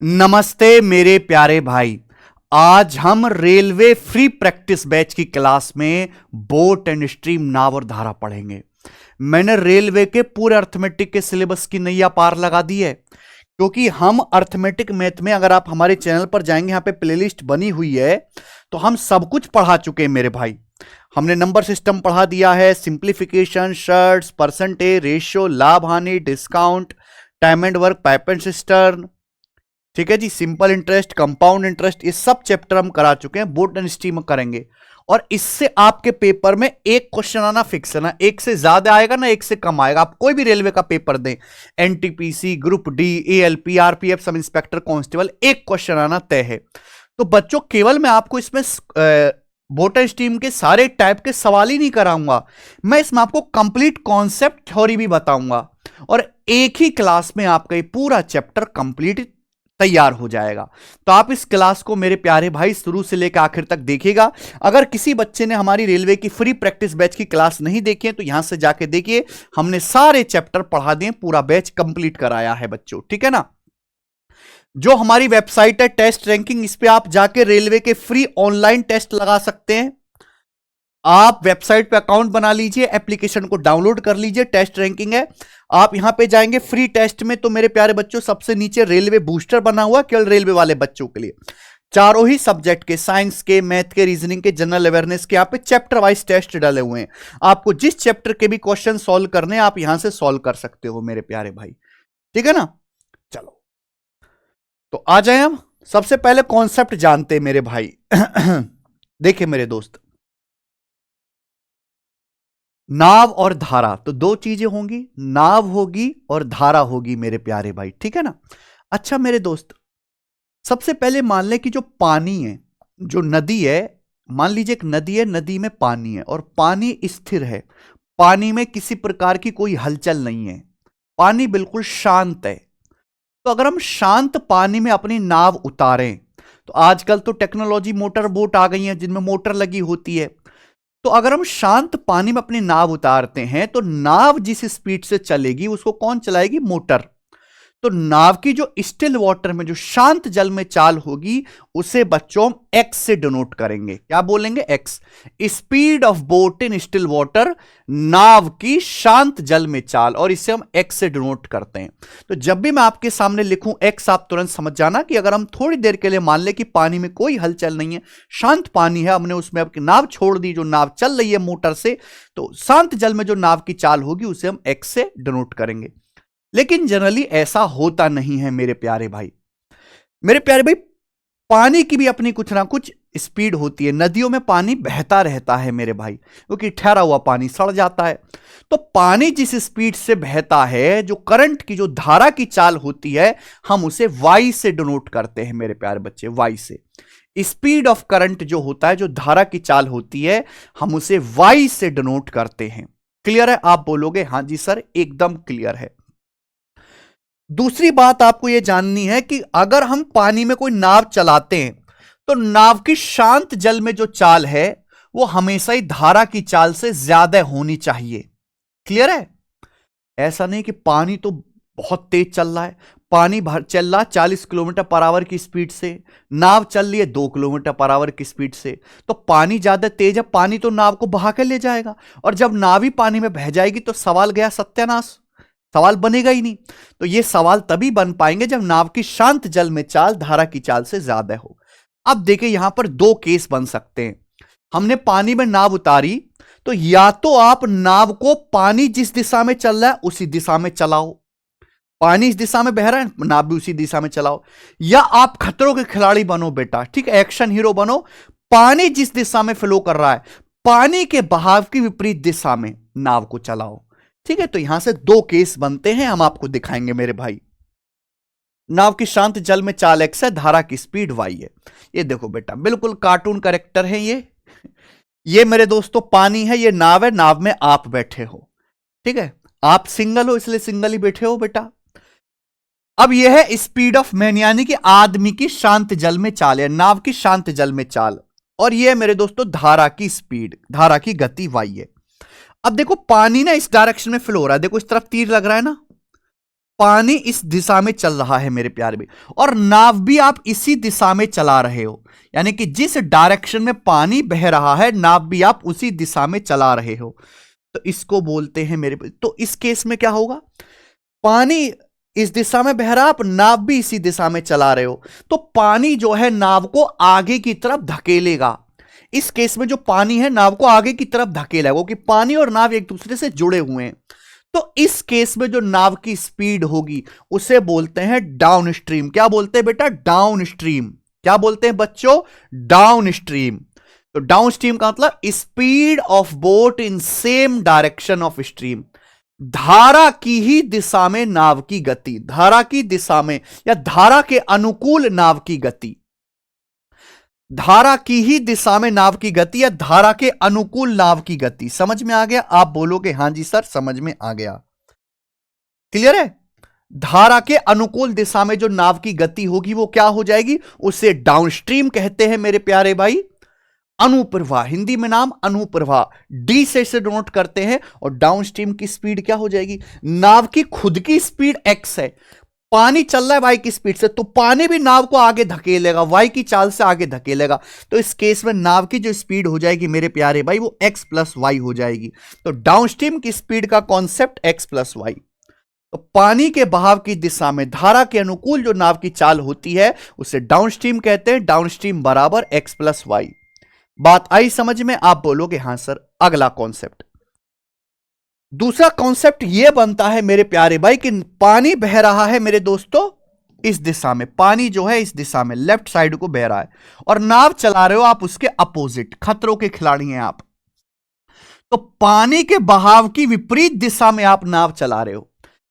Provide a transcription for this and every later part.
नमस्ते मेरे प्यारे भाई। आज हम रेलवे फ्री प्रैक्टिस बैच की क्लास में बोट एंड स्ट्रीम नाव और धारा पढ़ेंगे। मैंने रेलवे के पूरे अर्थमेटिक के सिलेबस की नैया पार लगा दी है, क्योंकि हम अर्थमेटिक मैथ में, अगर आप हमारे चैनल पर जाएंगे, यहां पे प्लेलिस्ट बनी हुई है, तो हम सब कुछ पढ़ा चुके हैं मेरे भाई। हमने नंबर सिस्टम पढ़ा दिया है, सिंप्लीफिकेशन, शर्ट्स, परसेंटेज, रेशियो, लाभ हानि, discount, time and work, pipe and cistern, ठीक है जी, सिंपल इंटरेस्ट, कंपाउंड इंटरेस्ट, ये सब चैप्टर हम करा चुके हैं। बोट एंड स्ट्रीम करेंगे और इससे आपके पेपर में एक क्वेश्चन आना फिक्स है ना। एक से ज्यादा आएगा ना एक से कम आएगा। आप कोई भी रेलवे का पेपर दें, NTPC, group D, ALP, RPF, sub inspector, constable, एक क्वेश्चन आना तय है। तो बच्चों, केवल मैं आपको इसमें बोट एंड स्ट्रीम के सारे टाइप के सवाल ही नहीं कराऊंगा, मैं इसमें आपको कंप्लीट कॉन्सेप्ट थ्योरी भी बताऊंगा और एक ही क्लास में आपका ये पूरा चैप्टर कंप्लीट तैयार हो जाएगा। तो आप इस क्लास को मेरे प्यारे भाई शुरू से लेकर आखिर तक देखिएगा। अगर किसी बच्चे ने हमारी रेलवे की फ्री प्रैक्टिस बैच की क्लास नहीं देखी है तो यहां से जाके देखिए, हमने सारे चैप्टर पढ़ा दिए, पूरा बैच कंप्लीट कराया है बच्चों, ठीक है ना। जो हमारी वेबसाइट है टेस्ट रैंकिंग, इस पे आप जाके रेलवे के फ्री ऑनलाइन टेस्ट लगा सकते हैं। आप वेबसाइट पे अकाउंट बना लीजिए, एप्लीकेशन को डाउनलोड कर लीजिए, टेस्ट रैंकिंग है। आप यहां पे जाएंगे फ्री टेस्ट में, तो मेरे प्यारे बच्चों सबसे नीचे रेलवे बूस्टर बना हुआ, केवल रेलवे वाले बच्चों के लिए। चारों ही सब्जेक्ट के, साइंस के, मैथ के, रीजनिंग के, जनरल अवेयरनेस के, यहाँ पे चैप्टर वाइज टेस्ट डाले हुए हैं। आपको जिस चैप्टर के भी क्वेश्चन सॉल्व करने हैं, आप यहां से सॉल्व कर सकते हो मेरे प्यारे भाई, ठीक है ना। चलो, तो आ जाए हम। सबसे पहले कॉन्सेप्ट जानते हैं मेरे भाई। देखिए मेरे दोस्त, नाव और धारा तो दो चीजें होंगी, नाव होगी और धारा होगी मेरे प्यारे भाई, ठीक है ना। अच्छा मेरे दोस्त, सबसे पहले मान लें कि जो पानी है, जो नदी है, मान लीजिए एक नदी है, नदी में पानी है और पानी स्थिर है, पानी में किसी प्रकार की कोई हलचल नहीं है, पानी बिल्कुल शांत है। तो अगर हम शांत पानी में अपनी नाव उतारें, तो आजकल तो टेक्नोलॉजी मोटर बोट आ गई है जिनमें मोटर लगी होती है। तो अगर हम शांत पानी में अपनी नाव उतारते हैं, तो नाव जिस स्पीड से चलेगी उसको कौन चलाएगी? मोटर। तो नाव की जो स्टिल वाटर में, जो शांत जल में चाल होगी, उसे बच्चों हम एक्स से डिनोट करेंगे। क्या बोलेंगे? X. Speed of boat in still water, नाव की शांत जल में चाल, और इसे हम एक्स से डिनोट करते हैं। तो जब भी मैं आपके सामने लिखूं एक्स, आप तुरंत समझ जाना कि अगर हम थोड़ी देर के लिए मान ले कि पानी में कोई हलचल नहीं है, शांत पानी है, हमने उसमें आपकी नाव छोड़ दी, जो नाव चल रही है मोटर से, तो शांत जल में जो नाव की चाल होगी उसे हम एक्स से डिनोट करेंगे। लेकिन जनरली ऐसा होता नहीं है मेरे प्यारे भाई। मेरे प्यारे भाई, पानी की भी अपनी कुछ ना कुछ स्पीड होती है। नदियों में पानी बहता रहता है मेरे भाई, क्योंकि ठहरा हुआ पानी सड़ जाता है। तो पानी जिस स्पीड से बहता है, जो करंट की, जो धारा की चाल होती है, हम उसे वाई से डिनोट करते हैं मेरे प्यारे बच्चे, वाई से। स्पीड ऑफ करंट जो होता है, जो धारा की चाल होती है, हम उसे वाई से डिनोट करते हैं। क्लियर है? आप बोलोगे हां जी सर, एकदम क्लियर है। दूसरी बात आपको यह जाननी है कि अगर हम पानी में कोई नाव चलाते हैं, तो नाव की शांत जल में जो चाल है वो हमेशा ही धारा की चाल से ज्यादा होनी चाहिए। क्लियर है? ऐसा नहीं कि पानी तो बहुत तेज चल रहा है, पानी चल रहा 40 किलोमीटर पर आवर की स्पीड से, नाव चल रही है 2 किलोमीटर पर आवर की स्पीड से, तो पानी ज्यादा तेज है, पानी तो नाव को बहा कर ले जाएगा, और जब नाव ही पानी में बह जाएगी तो सवाल गया सत्यानाश, सवाल बनेगा ही नहीं। तो ये सवाल तभी बन पाएंगे जब नाव की शांत जल में चाल धारा की चाल से ज्यादा हो। अब देखिए, यहां पर दो केस बन सकते हैं। हमने पानी में नाव उतारी, तो या तो आप नाव को पानी जिस दिशा में चल रहा है उसी दिशा में चलाओ, पानी इस दिशा में बह रहा है, नाव भी उसी दिशा में चलाओ, या आप खतरों के खिलाड़ी बनो बेटा, ठीक है, एक्शन हीरो बनो। पानी जिस दिशा में फ्लो कर रहा है, पानी के बहाव की विपरीत दिशा में नाव को चलाओ, ठीक है। तो यहां से दो केस बनते हैं, हम आपको दिखाएंगे मेरे भाई। नाव की शांत जल में चाल एक्स है, धारा की स्पीड वाई है। ये देखो बेटा, बिल्कुल कार्टून करेक्टर है ये मेरे दोस्तों पानी है, ये नाव है, नाव में आप बैठे हो, ठीक है। आप सिंगल हो इसलिए सिंगल ही बैठे हो बेटा। अब यह है स्पीड ऑफ मैन, यानी कि आदमी की शांत जल में चाल है, नाव की शांत जल में चाल, और यह मेरे दोस्तों धारा की स्पीड, धारा की गति वाई है। अब देखो, पानी ना इस डायरेक्शन में फ्लो हो रहा है, देखो इस तरफ तीर लग रहा है ना, पानी इस दिशा में चल रहा है मेरे प्यारे भाई, और नाव भी आप इसी दिशा में चला रहे हो, यानी कि जिस डायरेक्शन में पानी बह रहा है नाव भी आप उसी दिशा में चला रहे हो, तो इसको बोलते हैं मेरे। तो इस केस में क्या होगा, पानी इस दिशा में बह रहा, आप नाव भी इसी दिशा में चला रहे हो, तो पानी जो है नाव को आगे की तरफ धकेलेगा। इस केस में जो पानी है नाव को आगे की तरफ धकेलेगा, क्योंकि पानी और नाव एक दूसरे से जुड़े हुए हैं। तो इस केस में जो नाव की स्पीड होगी उसे बोलते हैं डाउन स्ट्रीम। क्या बोलते हैं बेटा, डाउन स्ट्रीम। क्या बोलते हैं बच्चों, डाउन स्ट्रीम। तो डाउन स्ट्रीम का मतलब speed of boat in same direction of stream, धारा की ही दिशा में नाव की गति, धारा की दिशा में या धारा के अनुकूल नाव की गति, धारा की ही दिशा में नाव की गति या धारा के अनुकूल नाव की गति। समझ में आ गया? आप बोलोगे हां जी सर समझ में आ गया। क्लियर है? धारा के अनुकूल दिशा में जो नाव की गति होगी वो क्या हो जाएगी, उसे डाउनस्ट्रीम कहते हैं मेरे प्यारे भाई। अनुप्रवाह, हिंदी में नाम अनुप्रवाह, डी से इसे डिनोट करते हैं। और डाउनस्ट्रीम की स्पीड क्या हो जाएगी, नाव की खुद की स्पीड एक्स है, पानी चल रहा है वाई की स्पीड से, तो पानी भी नाव को आगे धकेलेगा, वाई की चाल से आगे धकेलेगा। तो इस केस में नाव की जो स्पीड हो जाएगी मेरे प्यारे भाई वो एक्स प्लस वाई हो जाएगी। तो डाउनस्ट्रीम की स्पीड का कॉन्सेप्ट एक्स प्लस वाई। तो पानी के बहाव की दिशा में धारा के अनुकूल जो नाव की चाल होती है उसे डाउनस्ट्रीम कहते हैं। डाउनस्ट्रीम बराबर एक्स प्लस वाई। बात आई समझ में? आप बोलोगे हां सर। अगला कॉन्सेप्ट, दूसरा कॉन्सेप्ट यह बनता है मेरे प्यारे भाई कि पानी बह रहा है मेरे दोस्तों इस दिशा में, पानी जो है इस दिशा में लेफ्ट साइड को बह रहा है, और नाव चला रहे हो आप उसके अपोजिट, खतरों के खिलाड़ी हैं आप। तो पानी के बहाव की विपरीत दिशा में आप नाव चला रहे हो।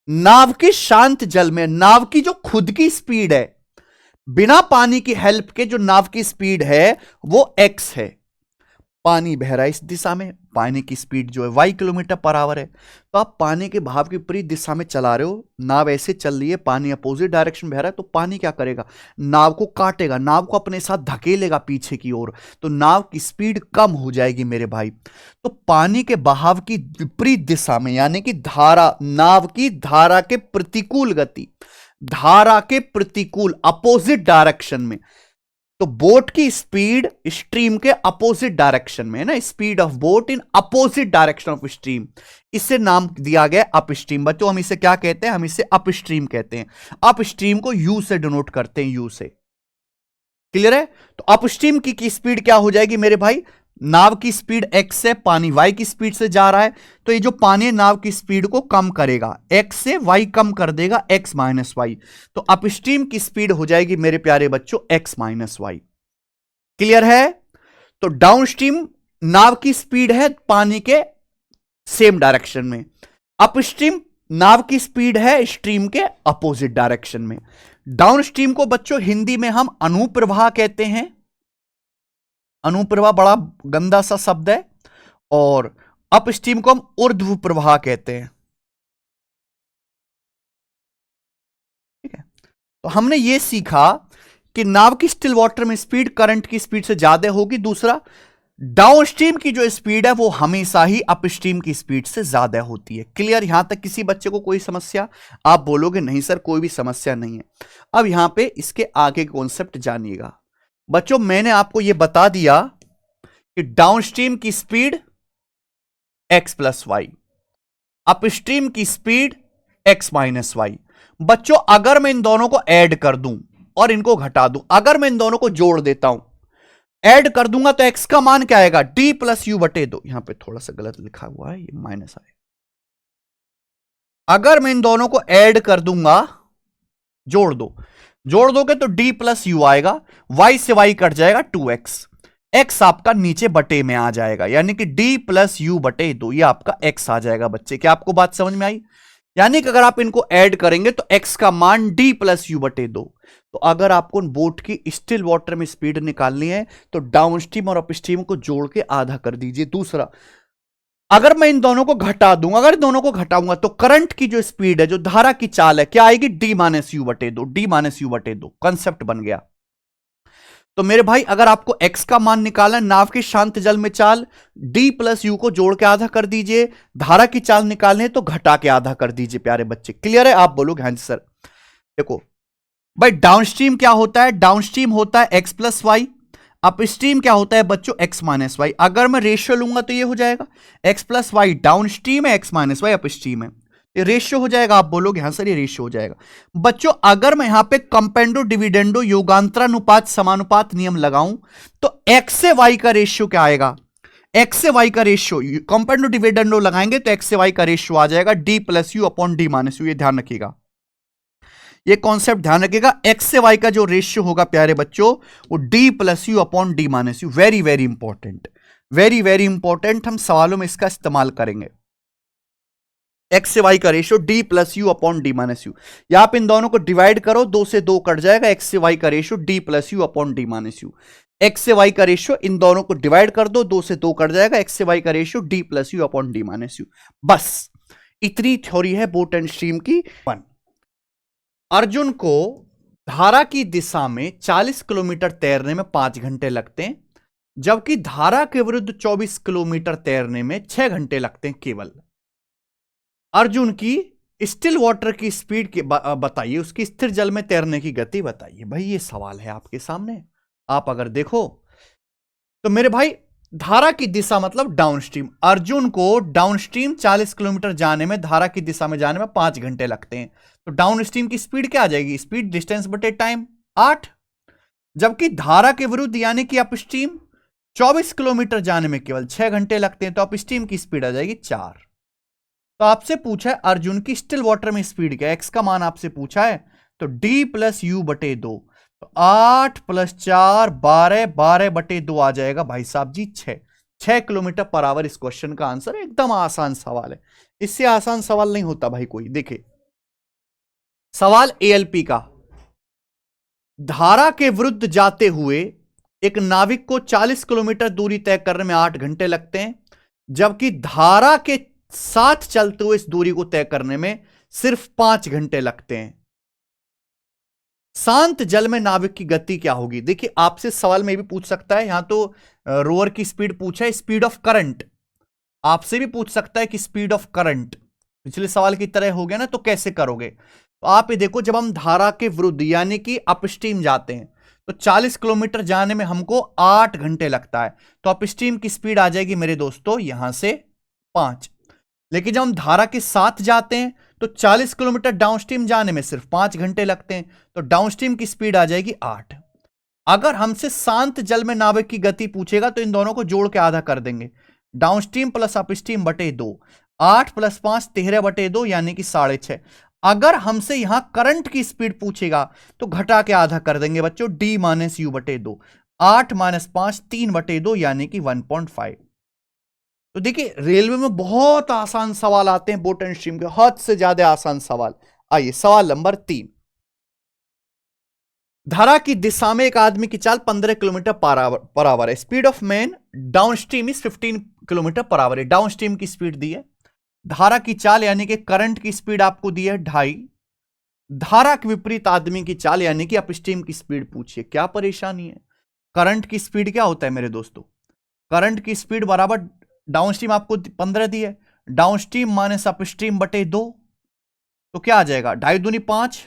नाव की शांत जल में नाव की जो खुद की स्पीड है, बिना पानी की हेल्प के जो नाव की स्पीड है वो एक्स है। पानी बह रहा है इस दिशा में, पानी की स्पीड जो है वाई किलोमीटर पर आवर है। तो आप पानी के बहाव की विपरीत दिशा में चला रहे हो, नाव ऐसे चल रही है, पानी अपोजिट डायरेक्शन बह रहा है, तो पानी क्या करेगा, नाव को काटेगा, नाव को अपने साथ धकेलेगा पीछे की ओर, तो नाव की स्पीड कम हो जाएगी मेरे भाई। तो पानी के बहाव की विपरीत दिशा में, यानी कि धारा, नाव की धारा के प्रतिकूल गति, धारा के प्रतिकूल अपोजिट डायरेक्शन में, तो बोट की स्पीड स्ट्रीम के अपोजिट डायरेक्शन में है ना, speed of boat in opposite direction of stream, इसे नाम दिया गया अप स्ट्रीम। बच्चों हम इसे क्या कहते हैं, हम इसे अप स्ट्रीम कहते हैं। अप स्ट्रीम को यू से डिनोट करते हैं, यू से। क्लियर है? तो अप स्ट्रीम की स्पीड क्या हो जाएगी मेरे भाई, नाव की स्पीड x से, पानी y की स्पीड से जा रहा है, तो ये जो पानी नाव की स्पीड को कम करेगा, x से y कम कर देगा, x माइनस वाई। तो अपस्ट्रीम की स्पीड हो जाएगी मेरे प्यारे बच्चों x माइनस वाई। क्लियर है? तो डाउनस्ट्रीम नाव की स्पीड है पानी के सेम डायरेक्शन में, अपस्ट्रीम नाव की स्पीड है स्ट्रीम के अपोजिट डायरेक्शन में। डाउनस्ट्रीम को बच्चों हिंदी में हम अनुप्रवाह कहते हैं। अनुप्रवाह बड़ा गंदा सा शब्द है, और अपस्ट्रीम को हम ऊर्ध्व प्रवाह कहते हैं। ठीक है? तो हमने यह सीखा कि नाव की स्टिल वाटर में स्पीड करंट की स्पीड से ज्यादा होगी। दूसरा, डाउनस्ट्रीम की जो स्पीड है वो हमेशा ही अपस्ट्रीम की स्पीड से ज्यादा होती है। क्लियर? यहां तक किसी बच्चे को कोई समस्या? आप बोलोगे नहीं सर कोई भी समस्या नहीं है। अब यहां पे इसके आगे कॉन्सेप्ट जानिएगा बच्चों। मैंने आपको यह बता दिया कि डाउनस्ट्रीम की speed x plus y, upstream की स्पीड x माइनस वाई। बच्चों अगर मैं इन दोनों को ऐड कर दूं और इनको घटा दूं, अगर मैं इन दोनों को जोड़ देता हूं, ऐड कर दूंगा, तो x का मान क्या आएगा, d प्लस यू बटे दो। यहां पे थोड़ा सा गलत लिखा हुआ है, ये माइनस आएगा। अगर मैं इन दोनों को ऐड कर दूंगा, जोड़ दोगे तो d प्लस यू आएगा, y से y कट जाएगा 2x, x आपका नीचे बटे में आ जाएगा, यानी कि d प्लस यू बटे दो, ये आपका x आ जाएगा बच्चे। क्या आपको बात समझ में आई? यानी कि अगर आप इनको ऐड करेंगे तो x का मान d प्लस यू बटे दो। तो अगर आपको बोट की स्टिल वाटर में स्पीड निकालनी है तो डाउनस्ट्रीम और अपस्ट्रीम को जोड़ के आधा कर दीजिए। दूसरा, अगर मैं इन दोनों को घटा दूंगा, अगर दोनों को घटाऊंगा तो करंट की जो स्पीड है, जो धारा की चाल है, क्या आएगी, d माइनस यू बटे दो, d माइनस यू बटे दो। कंसेप्ट बन गया। तो मेरे भाई अगर आपको x का मान निकालना है, नाव की शांत जल में चाल, d प्लस यू को जोड़ के आधा कर दीजिए, धारा की चाल निकालनी है तो घटा के आधा कर दीजिए प्यारे बच्चे। क्लियर है? आप बोलोगे हाँ जी सर। देखो भाई डाउनस्ट्रीम क्या होता है? डाउनस्ट्रीम होता है x प्लस वाई, अपस्ट्रीम क्या होता है बच्चों? x minus y. अगर मैं रेशियो लूंगा तो ये हो जाएगा x प्लस वाई डाउनस्ट्रीम है, x माइनस वाई अपस्ट्रीम है, ये रेशियो हो जाएगा। आप बोलोगे हाँ सर ये रेशियो हो जाएगा। बच्चों अगर मैं यहां पे कंपेंडो डिविडेंडो योगांतरानुपात समानुपात नियम लगाऊं तो x से y का रेशियो क्या आएगा? x से y का रेशियो, कंपेंडो डिविडेंडो लगाएंगे तो x से y का रेशियो आ जाएगा d plus you upon D minus you. ये ध्यान रखिएगा, ये कॉन्सेप्ट ध्यान रखिएगा। x से y का जो रेशियो होगा प्यारे बच्चों वो d plus you upon D minus you. Very very important, very very important, हम सवालों में इसका इस्तेमाल करेंगे। x से y का ratio d plus you upon D minus you. यहां पे इन दोनों को डिवाइड करो, 2 से 2 कट जाएगा, x से y का ratio d plus you upon D minus you. x से y का रेशियो, इन दोनों को डिवाइड कर दो, 2 से 2 कट जाएगा, x से y का ratio d plus you upon D minus you. बस इतनी थ्योरी है बोट एंड स्ट्रीम की। 1, अर्जुन को धारा की दिशा में 40 किलोमीटर तैरने में 5 घंटे लगते हैं, जबकि धारा के विरुद्ध 24 किलोमीटर तैरने में 6 घंटे लगते हैं केवल। अर्जुन की स्टिल वाटर की स्पीड बताइए, उसकी स्थिर जल में तैरने की गति बताइए। भाई ये सवाल है आपके सामने। आप अगर देखो तो मेरे भाई धारा की दिशा मतलब डाउनस्ट्रीम, अर्जुन को डाउनस्ट्रीम 40 किलोमीटर जाने में, धारा की दिशा में जाने में 5 घंटे लगते हैं। तो डाउनस्ट्रीम की स्पीड क्या आ जाएगी? स्पीड डिस्टेंस बटे टाइम 8। जबकि धारा के विरुद्ध यानी कि अपस्ट्रीम 24 किलोमीटर जाने में केवल 6 घंटे लगते हैं, तो अपस्ट्रीम की स्पीड आ जाएगी 4। तो आपसे पूछा है अर्जुन की स्टिल वाटर में स्पीड क्या है, x का मान आपसे पूछा है, तो d प्लस यू बटे 2, तो 8 प्लस 4 12, 12 बटे 2 आ जाएगा भाई साहब जी 6 किलोमीटर पर आवर। इस क्वेश्चन का आंसर एकदम आसान सवाल है, इससे आसान सवाल नहीं होता भाई कोई। देखिए सवाल ALP का, धारा के विरुद्ध जाते हुए एक नाविक को 40 किलोमीटर दूरी तय करने में 8 घंटे लगते हैं, जबकि धारा के साथ चलते हुए इस दूरी को तय करने में सिर्फ 5 घंटे लगते हैं। शांत जल में नाविक की गति क्या होगी? देखिए आपसे सवाल में भी पूछ सकता है, यहां तो रोअर की स्पीड पूछा है, स्पीड ऑफ करंट आपसे भी पूछ सकता है कि स्पीड ऑफ करंट पिछले सवाल की तरह हो गया ना, तो कैसे करोगे? तो आप ये देखो, जब हम धारा के विरुद्ध यानी कि अपस्ट्रीम जाते हैं तो 40 किलोमीटर जाने में हमको 8 घंटे लगता है, तो अपस्ट्रीम की स्पीड आ जाएगी मेरे दोस्तों यहां से 5। लेकिन जब हम धारा के साथ जाते हैं तो 40 किलोमीटर डाउनस्ट्रीम जाने में सिर्फ 5 घंटे लगते हैं, तो डाउनस्ट्रीम की स्पीड आ जाएगी 8। अगर हमसे शांत जल में नाविक की गति पूछेगा तो इन दोनों को जोड़ के आधा कर देंगे, डाउनस्ट्रीम प्लस अपस्ट्रीम बटे 2, 8 प्लस 5 13 बटे 2 यानी कि 6.5। अगर हमसे यहां करंट की स्पीड पूछेगा तो घटा के आधा कर देंगे बच्चों, d माइनस यू बटे 2, 8 माइनस 5 3 बटे 2 यानी कि 1.5। तो देखिए रेलवे में बहुत आसान सवाल आते हैं बोट एंड स्ट्रीम के, हद से ज्यादा आसान सवाल। आइए सवाल नंबर 3, धारा की दिशा में एक आदमी की चाल 15 किलोमीटर पर आवर है, speed of man downstream is 15 kilometre per our है। डाउनस्ट्रीम की स्पीड दी है, धारा की चाल यानी कि करंट की स्पीड आपको दी है 2.5, धारा के विपरीत आदमी की चाल यानी कि अपस्ट्रीम की स्पीड पूछिए। क्या परेशानी है? करंट की स्पीड क्या होता है मेरे दोस्तों? करंट की स्पीड बराबर डाउनस्ट्रीम आपको 15 दी है, डाउनस्ट्रीम माइनस अपस्ट्रीम बटे 2, तो क्या आ जाएगा? 2.5 दूनी 5,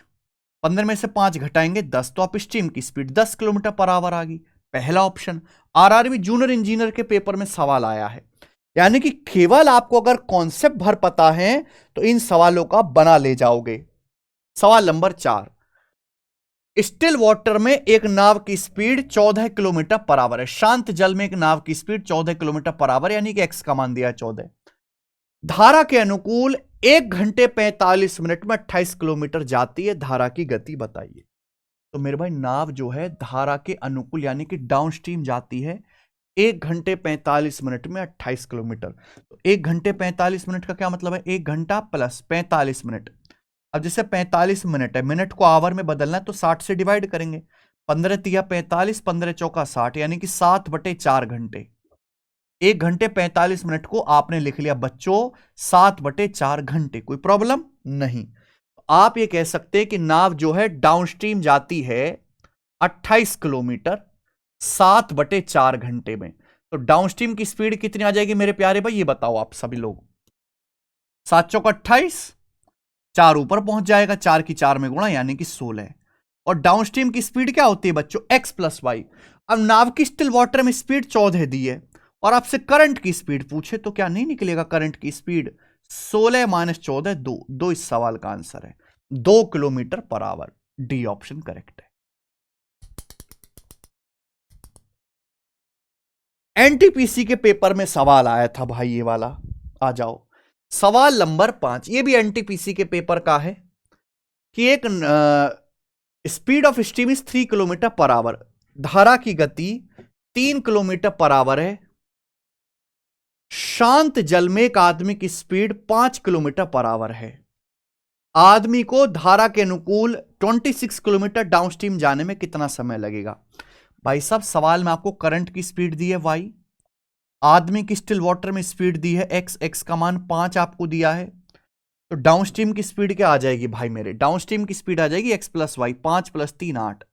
15 में से 5 घटाएंगे 10, तो अपस्ट्रीम की स्पीड 10 किलोमीटर पर आवर आ गई। पहला ऑप्शन आरआरबी जूनियर इंजीनियर के पेपर में सवाल आया है, यानी कि केवल आपको अगर कॉन्सेप्ट भर पता है तो इन सवालों का बना ले जाओगे। सवाल नंबर 4, स्टिल वाटर में एक नाव की स्पीड 14 किलोमीटर पर आवर है, शांत जल में एक नाव की स्पीड 14 किलोमीटर पर आवर यानी कि x का मान दिया है 14। धारा के अनुकूल 1 घंटे 45 मिनट में 28 किलोमीटर जाती है, धारा की गति बताइए। तो मेरे भाई नाव जो है धारा के अनुकूल यानी कि डाउनस्ट्रीम जाती है 1 घंटे 45 मिनट में 28 किलोमीटर। तो 1 घंटे 45 मिनट का क्या मतलब है? 1 घंटा प्लस 45 मिनट। अब जैसे 45 मिनट है, मिनट को आवर में बदलना है तो 60 से डिवाइड करेंगे, 15 तिया 45, 15 चौका 60 यानी कि 7/4 घंटे। 1 घंटे 45 मिनट को आपने लिख लिया बच्चों 7/4 घंटे, कोई प्रॉब्लम नहीं। आप ये कह सकते हैं कि नाव जो है डाउनस्ट्रीम जाती है 28 किलोमीटर, 7/4 घंटे में। तो डाउनस्ट्रीम की स्पीड कितनी आ जाएगी मेरे प्यारे भाई, ये बताओ आप सभी लोग। 7 चौक 28, 4 ऊपर पहुंच जाएगा, 4 की 4 में गुणा यानी कि 16। और डाउनस्ट्रीम की स्पीड क्या होती है बच्चों, x प्लस वाई। अब नाव की स्टिल वाटर में स्पीड 14 दी है और आपसे करंट की स्पीड पूछे तो क्या नहीं निकलेगा करंट की स्पीड, 16 माइनस 14 2 इस सवाल का आंसर है 2 kilometre per our. D option correct है। एनटीपीसी के पेपर में सवाल आया था भाई ये वाला, आ जाओ सवाल नंबर 5। ये भी एनटीपीसी के पेपर का है कि एक speed of steam is 3 kilometre per our, धारा की गति 3 किलोमीटर पर आवर है, शांत जल में एक आदमी की स्पीड 5 किलोमीटर पर आवर है। आदमी को धारा के अनुकूल 26 किलोमीटर डाउनस्ट्रीम जाने में कितना समय लगेगा। भाई साहब सवाल में आपको करंट की स्पीड दी है y, आदमी की स्टिल वाटर में स्पीड दी है x का मान 5 आपको दिया है, तो डाउनस्ट्रीम की स्पीड क्या आ जाएगी भाई मेरे, डाउनस्ट्रीम की स्पीड आ जाएगी x प्लस वाई, 5 प्लस 3 8।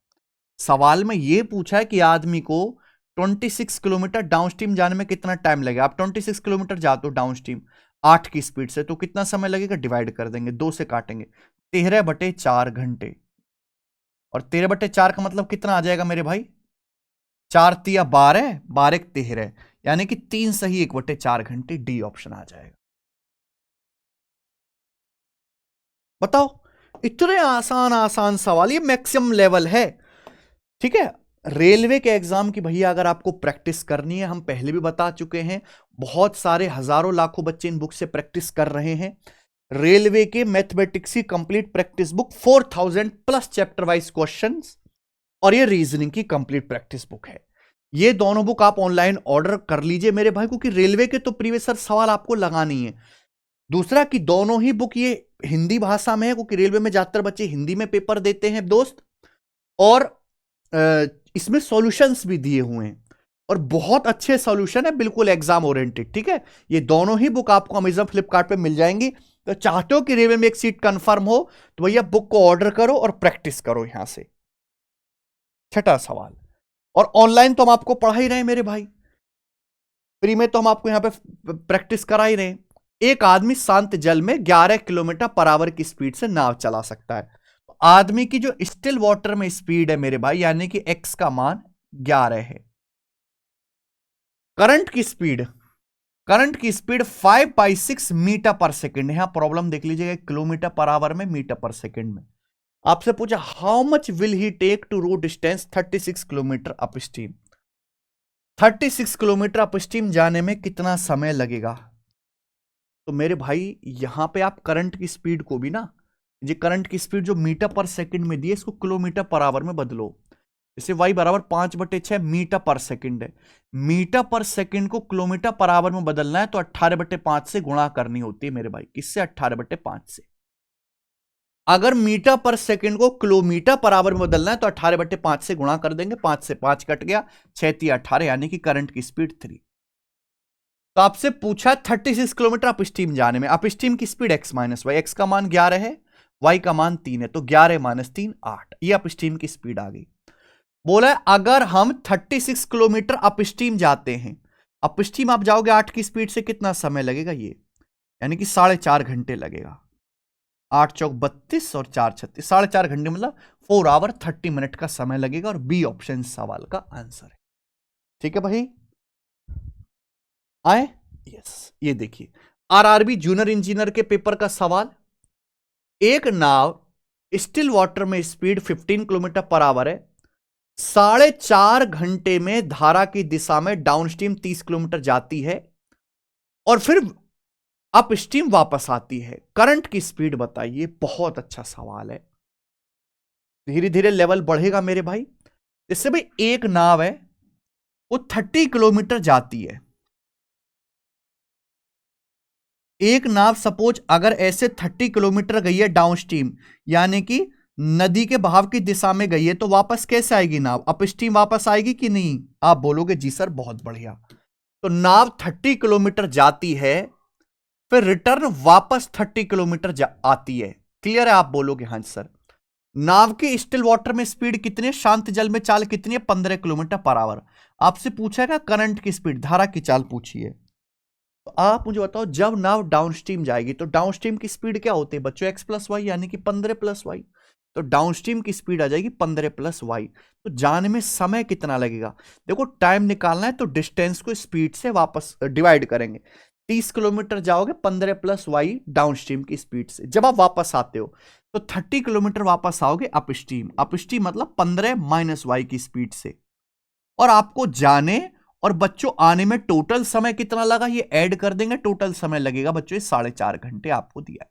सवाल में यह पूछा है कि आदमी को 26 किलोमीटर डाउनस्ट्रीम जाने में कितना टाइम लगेगा। आप 26 किलोमीटर जाते हो डाउनस्ट्रीम 8 की स्पीड से, तो कितना समय लगेगा, डिवाइड कर देंगे, 2 से काटेंगे, 13/4 घंटे। और 13/4 का मतलब कितना आ जाएगा मेरे भाई, 4 तिया 12, 12 13, यानी कि 3 सही 1/4 घंटे। डी ऑप्शन आ जाएगा। बताओ इतने आसान आसान सवाल, ये मैक्सिमम लेवल है, ठीक है। रेलवे के एग्जाम की भैया अगर आपको प्रैक्टिस करनी है, हम पहले भी बता चुके हैं, बहुत सारे हजारों लाखों बच्चे इन बुक से प्रैक्टिस कर रहे हैं। रेलवे के मैथमेटिक्स की complete practice book 4000 plus chapter wise questions, और ये रीजनिंग की कंप्लीट प्रैक्टिस बुक है। ये दोनों बुक आप ऑनलाइन ऑर्डर कर लीजिए मेरे भाई, क्योंकि रेलवे के तो प्रीवियस सवाल आपको लगानी है। दूसरा कि दोनों ही बुक ये हिंदी भाषा में है, क्योंकि रेलवे में ज्यादातर बच्चे हिंदी में पेपर देते हैं दोस्त, और इसमें सॉल्यूशंस भी दिए हुए हैं, और बहुत अच्छे सॉल्यूशन है, बिल्कुल एग्जाम ओरिएंटेड, ठीक है। ये दोनों ही बुक आपको अमेजन फ्लिपकार्ट पे मिल जाएंगी। तो चाहते हो कि रेलवे में एक सीट कंफर्म हो, तो भैया बुक को ऑर्डर करो और प्रैक्टिस करो यहां से। छठा सवाल, और ऑनलाइन तो हम आपको पढ़ा ही रहे हैं मेरे भाई, फ्री में तो हम आपको यहां पे प्रैक्टिस करा ही रहे हैं। एक आदमी शांत जल में 11 किलोमीटर पर आवर की स्पीड से नाव चला सकता है। आदमी की जो स्टिल वाटर में स्पीड है मेरे भाई, यानी कि x का मान 11 है। करंट की स्पीड 5/6 मीटर पर सेकेंड। यहां प्रॉब्लम देख लीजिएगा, किलोमीटर पर आवर में मीटर पर सेकेंड में। आपसे पूछा how much will he take to row distance 36 kilometre upstream. 36 kilometre upstream जाने में कितना समय लगेगा। तो मेरे भाई यहां पे आप करंट की स्पीड को भी ना, ये करंट की स्पीड जो मीटर पर सेकंड में दी है, इसको किलोमीटर पर आवर में बदलो। इसे y बराबर 5/6 मीटर पर सेकंड है। मीटर पर सेकंड को किलोमीटर पर आवर में बदलना है तो 18/5 से गुणा करनी होती है मेरे भाई। किससे, 18/5 से। अगर मीटर पर सेकंड को किलोमीटर पर आवर में बदलना है तो 18/5 से गुणा कर देंगे, 5 से 5 कट गया, 6 3 18, यानी कि करंट की स्पीड 3। तो आपसे पूछा 36 किलोमीटर अप स्ट्रीम जाने में, अप स्ट्रीम की speed x minus y, x का मान 11 है, y का मान 3 है, तो 11 माइनस 3 8, ये अप स्ट्रीम की स्पीड आ गई। बोला है अगर हम 36 किलोमीटर अप स्ट्रीम जाते हैं, अप स्ट्रीम आप जाओगे 8 की स्पीड से, कितना समय लगेगा ये, यानी कि 4.5 घंटे लगेगा। 8 चौक 32 और 4 36, 4.5 घंटे मतलब 4 आवर 30 मिनट का समय लगेगा, और बी ऑप्शन सवाल का आंसर है। ठीक है भाई, आए यस। ये देखिए आरआरबी जूनियर इंजीनियर के पेपर का सवाल। एक नाव स्टिल वाटर में स्पीड 15 किलोमीटर पर आवर है, 4.5 घंटे में धारा की दिशा में डाउनस्ट्रीम 30 किलोमीटर जाती है और फिर अपस्ट्रीम वापस आती है। करंट की स्पीड बताइए। बहुत अच्छा सवाल है, धीरे धीरे लेवल बढ़ेगा मेरे भाई। इससे भाई एक नाव है वो 30 किलोमीटर जाती है, एक नाव सपोज अगर ऐसे 30 किलोमीटर गई है डाउनस्ट्रीम, यानी कि नदी के बहाव की दिशा में गई है, तो वापस कैसे आएगी नाव, अपस्ट्रीम वापस आएगी कि नहीं। आप बोलोगे जी सर बहुत बढ़िया। तो नाव 30 किलोमीटर जाती है, फिर रिटर्न वापस 30 किलोमीटर आती है। क्लियर है, आप बोलोगे हाँ सर। नाव के स्टिल वाटर में स्पीड कितनी है, शांत जल में चाल कितनी है, 15 किलोमीटर पर आवर। आपसे पूछा है करंट की स्पीड, धारा की चाल पूछी है। तो आप मुझे बताओ जब नाव डाउनस्ट्रीम जाएगी तो डाउनस्ट्रीम की स्पीड क्या होती है बच्चों, एक्स प्लस वाई यानी कि 15 प्लस वाई। तो डाउनस्ट्रीम की स्पीड आ जाएगी 15 प्लस वाई। तो जाने में समय कितना लगेगा, देखो टाइम निकालना है तो डिस्टेंस को स्पीड से वापस डिवाइड करेंगे। 30 किलोमीटर जाओगे 15 प्लस वाई डाउनस्ट्रीम की स्पीड से। जब आप वापस आते हो तो 30 किलोमीटर वापस आओगे अपस्ट्रीम, अपस्ट्रीम मतलब 15 माइनस वाई की स्पीड से। और आपको जाने और बच्चों आने में टोटल समय कितना लगा ये ऐड कर देंगे, टोटल समय लगेगा बच्चों ये 4.5 घंटे आपको दिया है।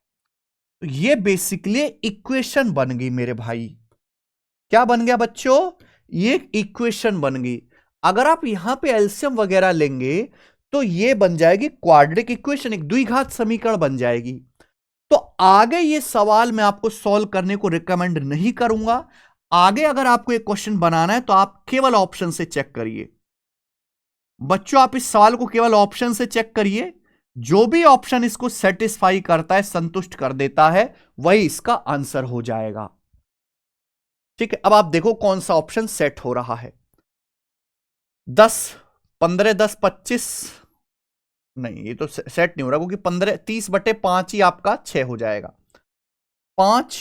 तो ये बेसिकली इक्वेशन बन गई मेरे भाई। क्या बन गया बच्चों, ये इक्वेशन बन गई। अगर आप यहां पे एलसीएम वगैरह लेंगे तो ये बन जाएगी क्वाड्रेटिक इक्वेशन, एक द्विघात समीकरण बन जाएगी। तो आगे ये सवाल मैं आपको सॉल्व करने को रिकमेंड नहीं करूंगा। आगे अगर आपको एक क्वेश्चन बनाना है तो आप केवल ऑप्शन से चेक करिए बच्चों, आप इस सवाल को केवल ऑप्शन से चेक करिए। जो भी ऑप्शन इसको सेटिस्फाई करता है, संतुष्ट कर देता है, वही इसका आंसर हो जाएगा। ठीक है, अब आप देखो कौन सा ऑप्शन सेट हो रहा है। 10, 15, 10, 25 नहीं, ये तो सेट नहीं हो रहा क्योंकि 15, 30/5 ही आपका 6 हो जाएगा। 5,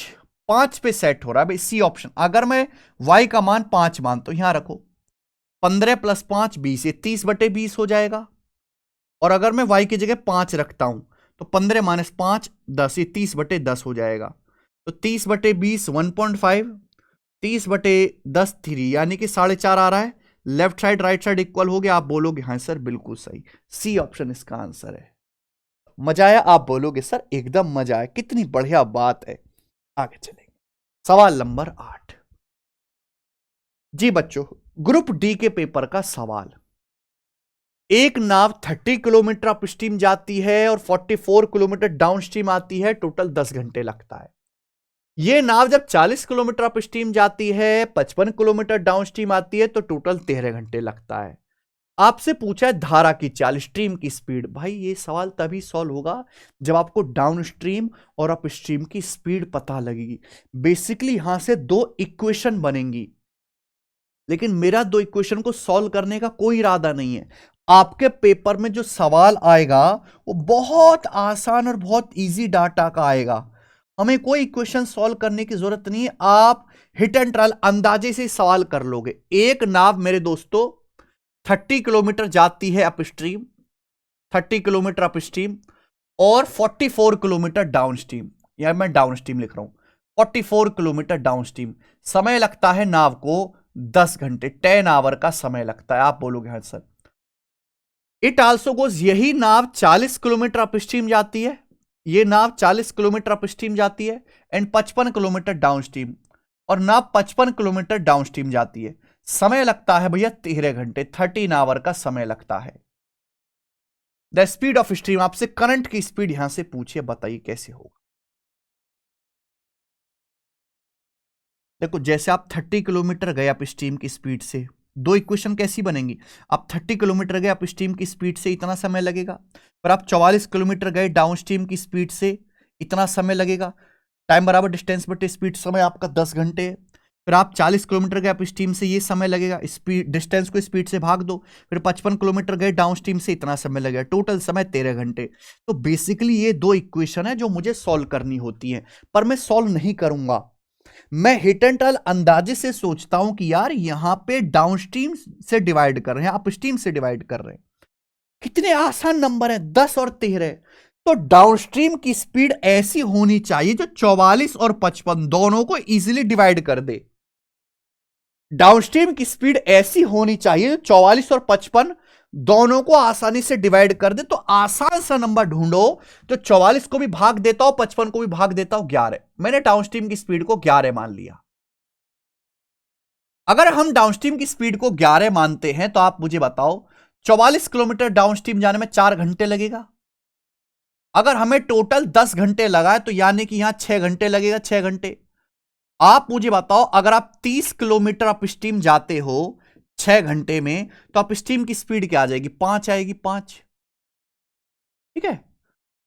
5 पे सेट हो रहा है भाई सी ऑप्शन। अगर मैं y का मान 5 मान तो यहां रखो, 15 प्लस 5 20, ये 30/20 हो जाएगा। और अगर मैं y की जगह 5 रखता हूं तो 15 माइनस 5 10, ये 30/10 हो जाएगा। तो 30/20 1.5, 30/10 3, यानी कि 4.5 आ रहा है। Left side right side equal हो गया। आप बोलोगे हाँ सर बिल्कुल सही, सी ऑप्शन इसका आंसर है। मजा आया, आप बोलोगे सर एकदम मजा आया, कितनी बढ़िया बात है। आगे चलेंगे, सवाल नंबर 8। जी बच्चों, ग्रुप डी के पेपर का सवाल। एक नाव 30 किलोमीटर अप स्ट्रीम जाती है और 44 किलोमीटर डाउन स्ट्रीम आती है, टोटल 10 घंटे लगता है। यह नाव जब 40 किलोमीटर अप स्ट्रीम जाती है, 55 किलोमीटर डाउन स्ट्रीम आती है, तो टोटल 13 घंटे लगता है। आपसे पूछा है धारा की चाल, स्ट्रीम की स्पीड। भाई ये सवाल तभी सॉल्व होगा जब आपको डाउन स्ट्रीम और अप स्ट्रीम की स्पीड पता लगेगी। बेसिकली यहां से दो इक्वेशन बनेंगी, लेकिन मेरा दो इक्वेशन को सॉल्व करने का कोई इरादा नहीं है। आपके पेपर में जो सवाल आएगा वो बहुत आसान और बहुत इजी डाटा का आएगा। हमें कोई इक्वेशन सॉल्व करने की जरूरत नहीं है, आप हिट एंड ट्रायल अंदाजे से सवाल कर लोगे। एक नाव मेरे दोस्तों 30 किलोमीटर जाती है अपस्ट्रीम, 30 किलोमीटर अपस्ट्रीम और 44 किलोमीटर डाउनस्ट्रीम, या मैं डाउनस्ट्रीम लिख रहा हूं, 44 किलोमीटर डाउनस्ट्रीम। समय लगता है नाव को 10 घंटे, 10 आवर का समय लगता है। आप बोलोगे हाँ सर। इट आल्सो गोज, यही नाव 40 किलोमीटर अपस्ट्रीम जाती है, ये नाव 40 किलोमीटर अपस्ट्रीम जाती है एंड 55 किलोमीटर डाउनस्ट्रीम, और नाव 55 किलोमीटर डाउनस्ट्रीम जाती है। समय लगता है भैया 13 घंटे, 13 आवर का समय लगता है। द स्पीड ऑफ स्ट्रीम, आपसे करंट की स्पीड यहां से पूछिए, बताइए कैसे होगा। देखो जैसे आप 30 किलोमीटर गए अप स्ट्रीम की स्पीड से, दो इक्वेशन कैसी बनेंगी। आप 30 किलोमीटर गए अप स्ट्रीम की स्पीड से, इतना समय लगेगा। पर आप 44 किलोमीटर गए डाउन स्ट्रीम की स्पीड से, इतना समय लगेगा। टाइम बराबर डिस्टेंस बटे स्पीड, समय आपका 10 घंटे। फिर आप 40 किलोमीटर गए अप स्ट्रीम से, ये समय लगेगा, स्पीड डिस्टेंस को स्पीड से भाग दो। फिर 55 किलोमीटर गए डाउन स्ट्रीम से, इतना समय लगेगा, टोटल समय 13 घंटे। तो बेसिकली ये दो इक्वेशन है जो मुझे सॉल्व करनी होती है, पर मैं सॉल्व नहीं करूंगा। मैं हिट एंड ट्रायल अंदाजे से सोचता हूं कि यार यहां पे डाउनस्ट्रीम से डिवाइड कर रहे हैं, अपस्ट्रीम से डिवाइड कर रहे हैं, कितने आसान नंबर है 10 और 13। तो डाउनस्ट्रीम की स्पीड ऐसी होनी चाहिए जो 44 और 55 दोनों को इजीली डिवाइड कर दे। डाउनस्ट्रीम की स्पीड ऐसी होनी चाहिए जो 44 और 55 दोनों को आसानी से डिवाइड कर दे। तो आसान सा नंबर ढूंढो तो 44 को भी भाग देता हूं, 55 को भी भाग देता हूं, 11। मैंने डाउनस्ट्रीम की स्पीड को 11 मान लिया। अगर हम डाउनस्ट्रीम की स्पीड को 11 मानते हैं तो आप मुझे बताओ 44 किलोमीटर डाउनस्ट्रीम जाने में 4 घंटे लगेगा। अगर हमें टोटल 10 घंटे लगा है तो यानी कि यहां 6 घंटे लगेगा, 6 घंटे। आप मुझे बताओ अगर आप 30 किलोमीटर अपस्ट्रीम जाते हो 6 घंटे में, तो अपस्ट्रीम की स्पीड क्या आ जाएगी, 5 आएगी, 5। ठीक है,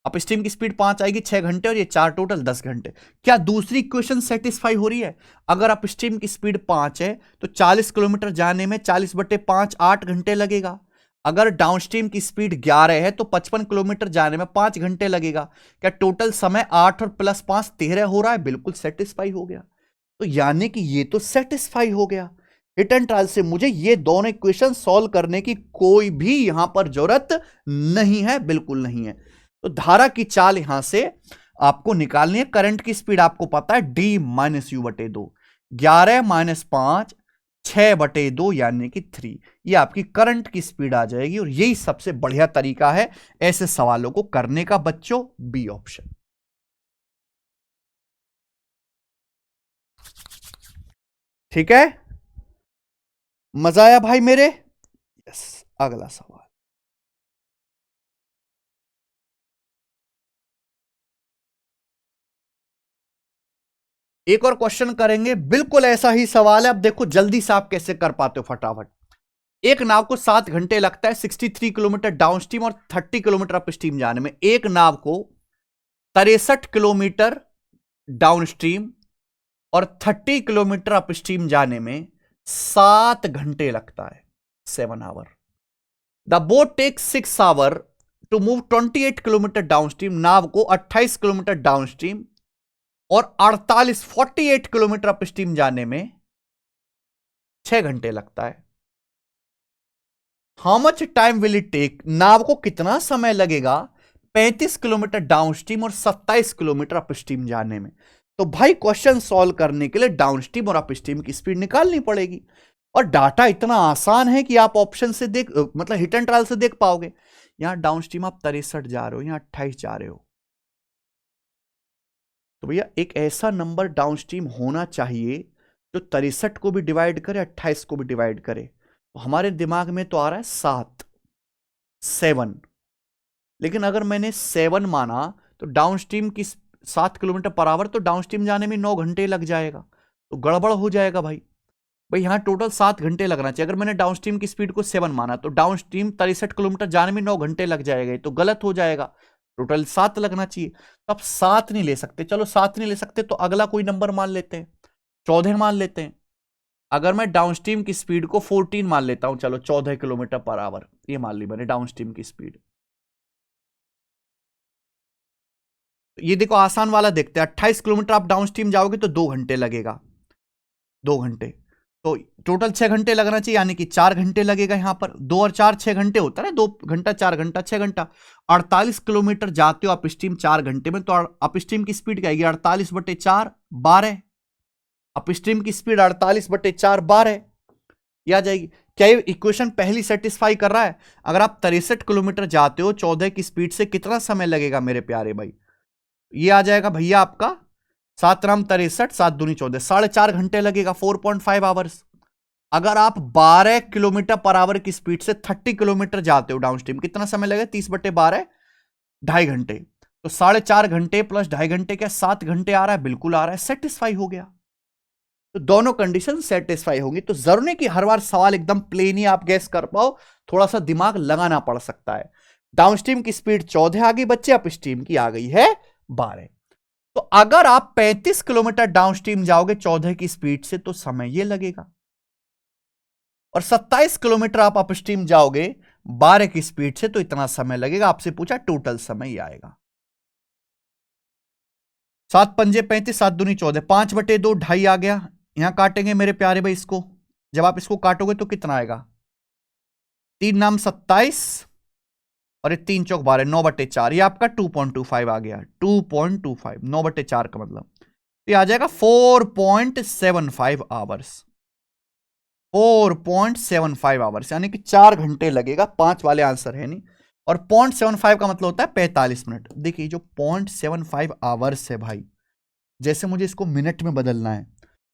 अपस्ट्रीम की स्पीड 5 आएगी 6 घंटे और ये 4 टोटल 10 घंटे। क्या दूसरी इक्वेशन सेटिस्फाई हो रही है? अगर अपस्ट्रीम की स्पीड 5 है तो 40 किलोमीटर जाने में 40/5 8 घंटे लगेगा। अगर डाउनस्ट्रीम की स्पीड 11 है तो 55 किलोमीटर जाने में 5 घंटे लगेगा। क्या टोटल समय 8 और +5 13 हो रहा है? बिल्कुल सेटिस्फाई हो गया। तो यानी कि ये तो सेटिस्फाई हो गया। हिट एंड ट्रायल से मुझे ये दोनों इक्वेशन सॉल्व करने की कोई भी यहां पर जरूरत नहीं है, बिल्कुल नहीं है। तो धारा की चाल यहां से आपको निकालनी है। करंट की स्पीड आपको पता है D-U/2, 11 - 5 6/2 यानी कि 3। ये आपकी करंट की स्पीड आ जाएगी और यही सबसे बढ़िया तरीका है ऐसे सवालों को करने का बच्चों, बी ऑप्शन। ठीक है, मजा आया भाई मेरे? यस, अगला सवाल। एक और क्वेश्चन करेंगे, बिल्कुल ऐसा ही सवाल है। अब देखो जल्दी से आप कैसे कर पाते हो फटाफट। एक नाव को 7 घंटे लगता है 63 किलोमीटर डाउनस्ट्रीम और 30 किलोमीटर अपस्ट्रीम जाने में। एक नाव को 63 किलोमीटर डाउनस्ट्रीम और 30 किलोमीटर अपस्ट्रीम जाने में 7 घंटे लगता है, 7 hour. The boat takes 6 hour to move 28 kilometre downstream. नाव को 28 किलोमीटर डाउनस्ट्रीम और 48 किलोमीटर अपस्ट्रीम जाने में 6 घंटे लगता है। How much time will it take? नाव को कितना समय लगेगा 35 किलोमीटर डाउनस्ट्रीम और 27 किलोमीटर अपस्ट्रीम जाने में? तो भाई क्वेश्चन सॉल्व करने के लिए डाउनस्ट्रीम और अपस्ट्रीम की स्पीड निकालनी पड़ेगी। और डाटा इतना आसान है कि आप ऑप्शन से देख, मतलब हिट एंड ट्रायल से देख पाओगे। यहां डाउनस्ट्रीम आप 63 जा रहे हो, यहां 28 जा रहे हो, तो भैया एक ऐसा नंबर डाउनस्ट्रीम होना चाहिए जो 63 को भी डिवाइड करे, 28 को भी डिवाइड करे। तो हमारे दिमाग में तो आ रहा है 7। लेकिन अगर मैंने 7 माना तो डाउनस्ट्रीम की 7 किलोमीटर पर आवर, तो डाउनस्ट्रीम जाने में 9 घंटे लग जाएगा, तो गड़बड़ हो जाएगा भाई। भाई यहां टोटल 7 घंटे लगना चाहिए। अगर मैंने डाउनस्ट्रीम की स्पीड को 7 माना तो डाउनस्ट्रीम 63 किलोमीटर जाने में 9 घंटे लग जाएगा, तो गलत हो जाएगा। टोटल 7 लगना चाहिए। तो आप 7 नहीं ले सकते। चलो 7 नहीं ले सकते तो अगला कोई नंबर मान लेते हैं, 14 मान लेते हैं। अगर मैं डाउनस्ट्रीम की स्पीड को 14 मान लेता हूं, चलो 14 किलोमीटर पर आवर, ये मान ली मैंने डाउनस्ट्रीम की स्पीड। ये देखो आसान वाला देखते हैं। 28 किलोमीटर आप डाउनस्ट्रीम जाओगे तो 2 घंटे लगेगा, 2 घंटे। तो टोटल 6 घंटे लगना चाहिए, यानी कि 4 घंटे लगेगा। यहां पर 2 और 4 6 घंटे होता है ना, 2 घंटा 4 घंटा 6 घंटा। 48 किलोमीटर जाते हो अपस्ट्रीम 4 घंटे में, तो अपस्ट्रीम की स्पीड क्या आएगी? 48/4 12। अपस्ट्रीम की स्पीड 48/4 12 ये आ जाएगी। क्या ये इक्वेशन पहली सेटिस्फाई कर रहा है? अगर आप 63 किलोमीटर जाते हो 14 की स्पीड से, कितना समय लगेगा मेरे प्यारे भाई? ये आ जाएगा भैया आपका 7 राम 63, 7 दूनी 14, 4.5 घंटे लगेगा, 4.5 आवर्स। अगर आप 12 किलोमीटर पर आवर की स्पीड से 30 किलोमीटर जाते हो डाउनस्ट्रीम, कितना समय लगेगा? 30/12 2.5 घंटे। तो 4.5 घंटे प्लस 2.5 घंटे, क्या 7 घंटे आ रहा है? बिल्कुल आ रहा है, सेटिस्फाई हो गया। तो दोनों कंडीशन सेटिस्फाई होंगी। तो जरूर नहीं कि हर बार सवाल एकदम प्लेन ही आप गैस कर पाओ, थोड़ा सा दिमाग लगाना पड़ सकता है। डाउनस्ट्रीम की स्पीड 14 आ गई बच्चे, अपस्ट्रीम की आ गई है 12। तो अगर आप 35 किलोमीटर डाउनस्ट्रीम जाओगे 14 की स्पीड से तो समय ये लगेगा, और 27 किलोमीटर आप अपस्ट्रीम जाओगे 12 की स्पीड से तो इतना समय लगेगा। आपसे पूछा टोटल समय ही आएगा। 7 पंजे 35, 7 दूनी 14, 5/2 2.5 आ गया। यहां काटेंगे मेरे प्यारे भाई इसको। जब आप इसको काटोगे तो कितना आएगा? 3 नाम 27 और ये 3 चौक 12, 9/4। ये आपका 2.25 आ गया, 2.25 9/4 का मतलब ये आ जाएगा 4.75 आवर्स। 4.75 आवर्स यानी कि 4 घंटे लगेगा। 5 वाले आंसर है नहीं। और 0.75 का मतलब होता है 45 मिनट। देखिए जो 0.75 आवर्स है भाई, जैसे मुझे इसको मिनट में बदलना है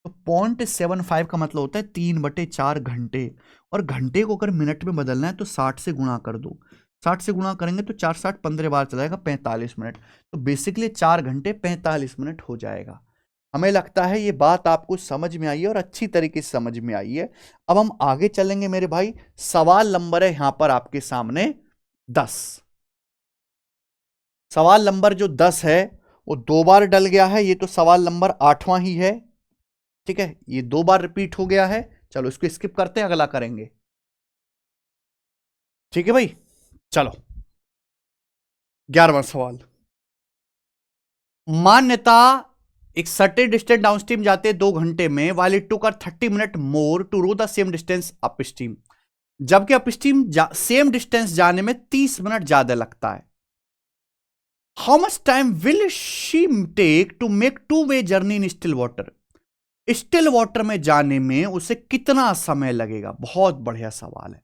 तो 0.75 का मतलब होता है 3/4 घंटे। और घंटे को अगर मिनट में बदलना है तो 60 से गुणा कर दो। 60 से गुणा करेंगे तो 4 60 15 बार चलाएगा, 45 मिनट। तो बेसिकली 4 घंटे 45 मिनट हो जाएगा। हमें लगता है ये बात आपको समझ में आई है और अच्छी तरीके से समझ में आई है। अब हम आगे चलेंगे मेरे भाई। सवाल नंबर है यहां पर आपके सामने 10। सवाल नंबर जो 10 है वो 2 बार डल गया है, ये तो सवाल नंबर 8वां ही है, ठीक है, ये 2 बार रिपीट हो गया है। चलो इसको स्किप करते हैं, अगला करेंगे, ठीक है भाई। चलो 11वां सवाल। मान्यता एक सर्टेन डिस्टेंस डाउनस्ट्रीम जाते 2 घंटे में, while it took 30 minute more to row the same distance upstream, जबकि अपस्ट्रीम सेम डिस्टेंस जाने में 30 मिनट ज्यादा लगता है। How much time will she take to make two way journey in still water, still water में जाने में उसे कितना समय लगेगा। बहुत बढ़िया सवाल है।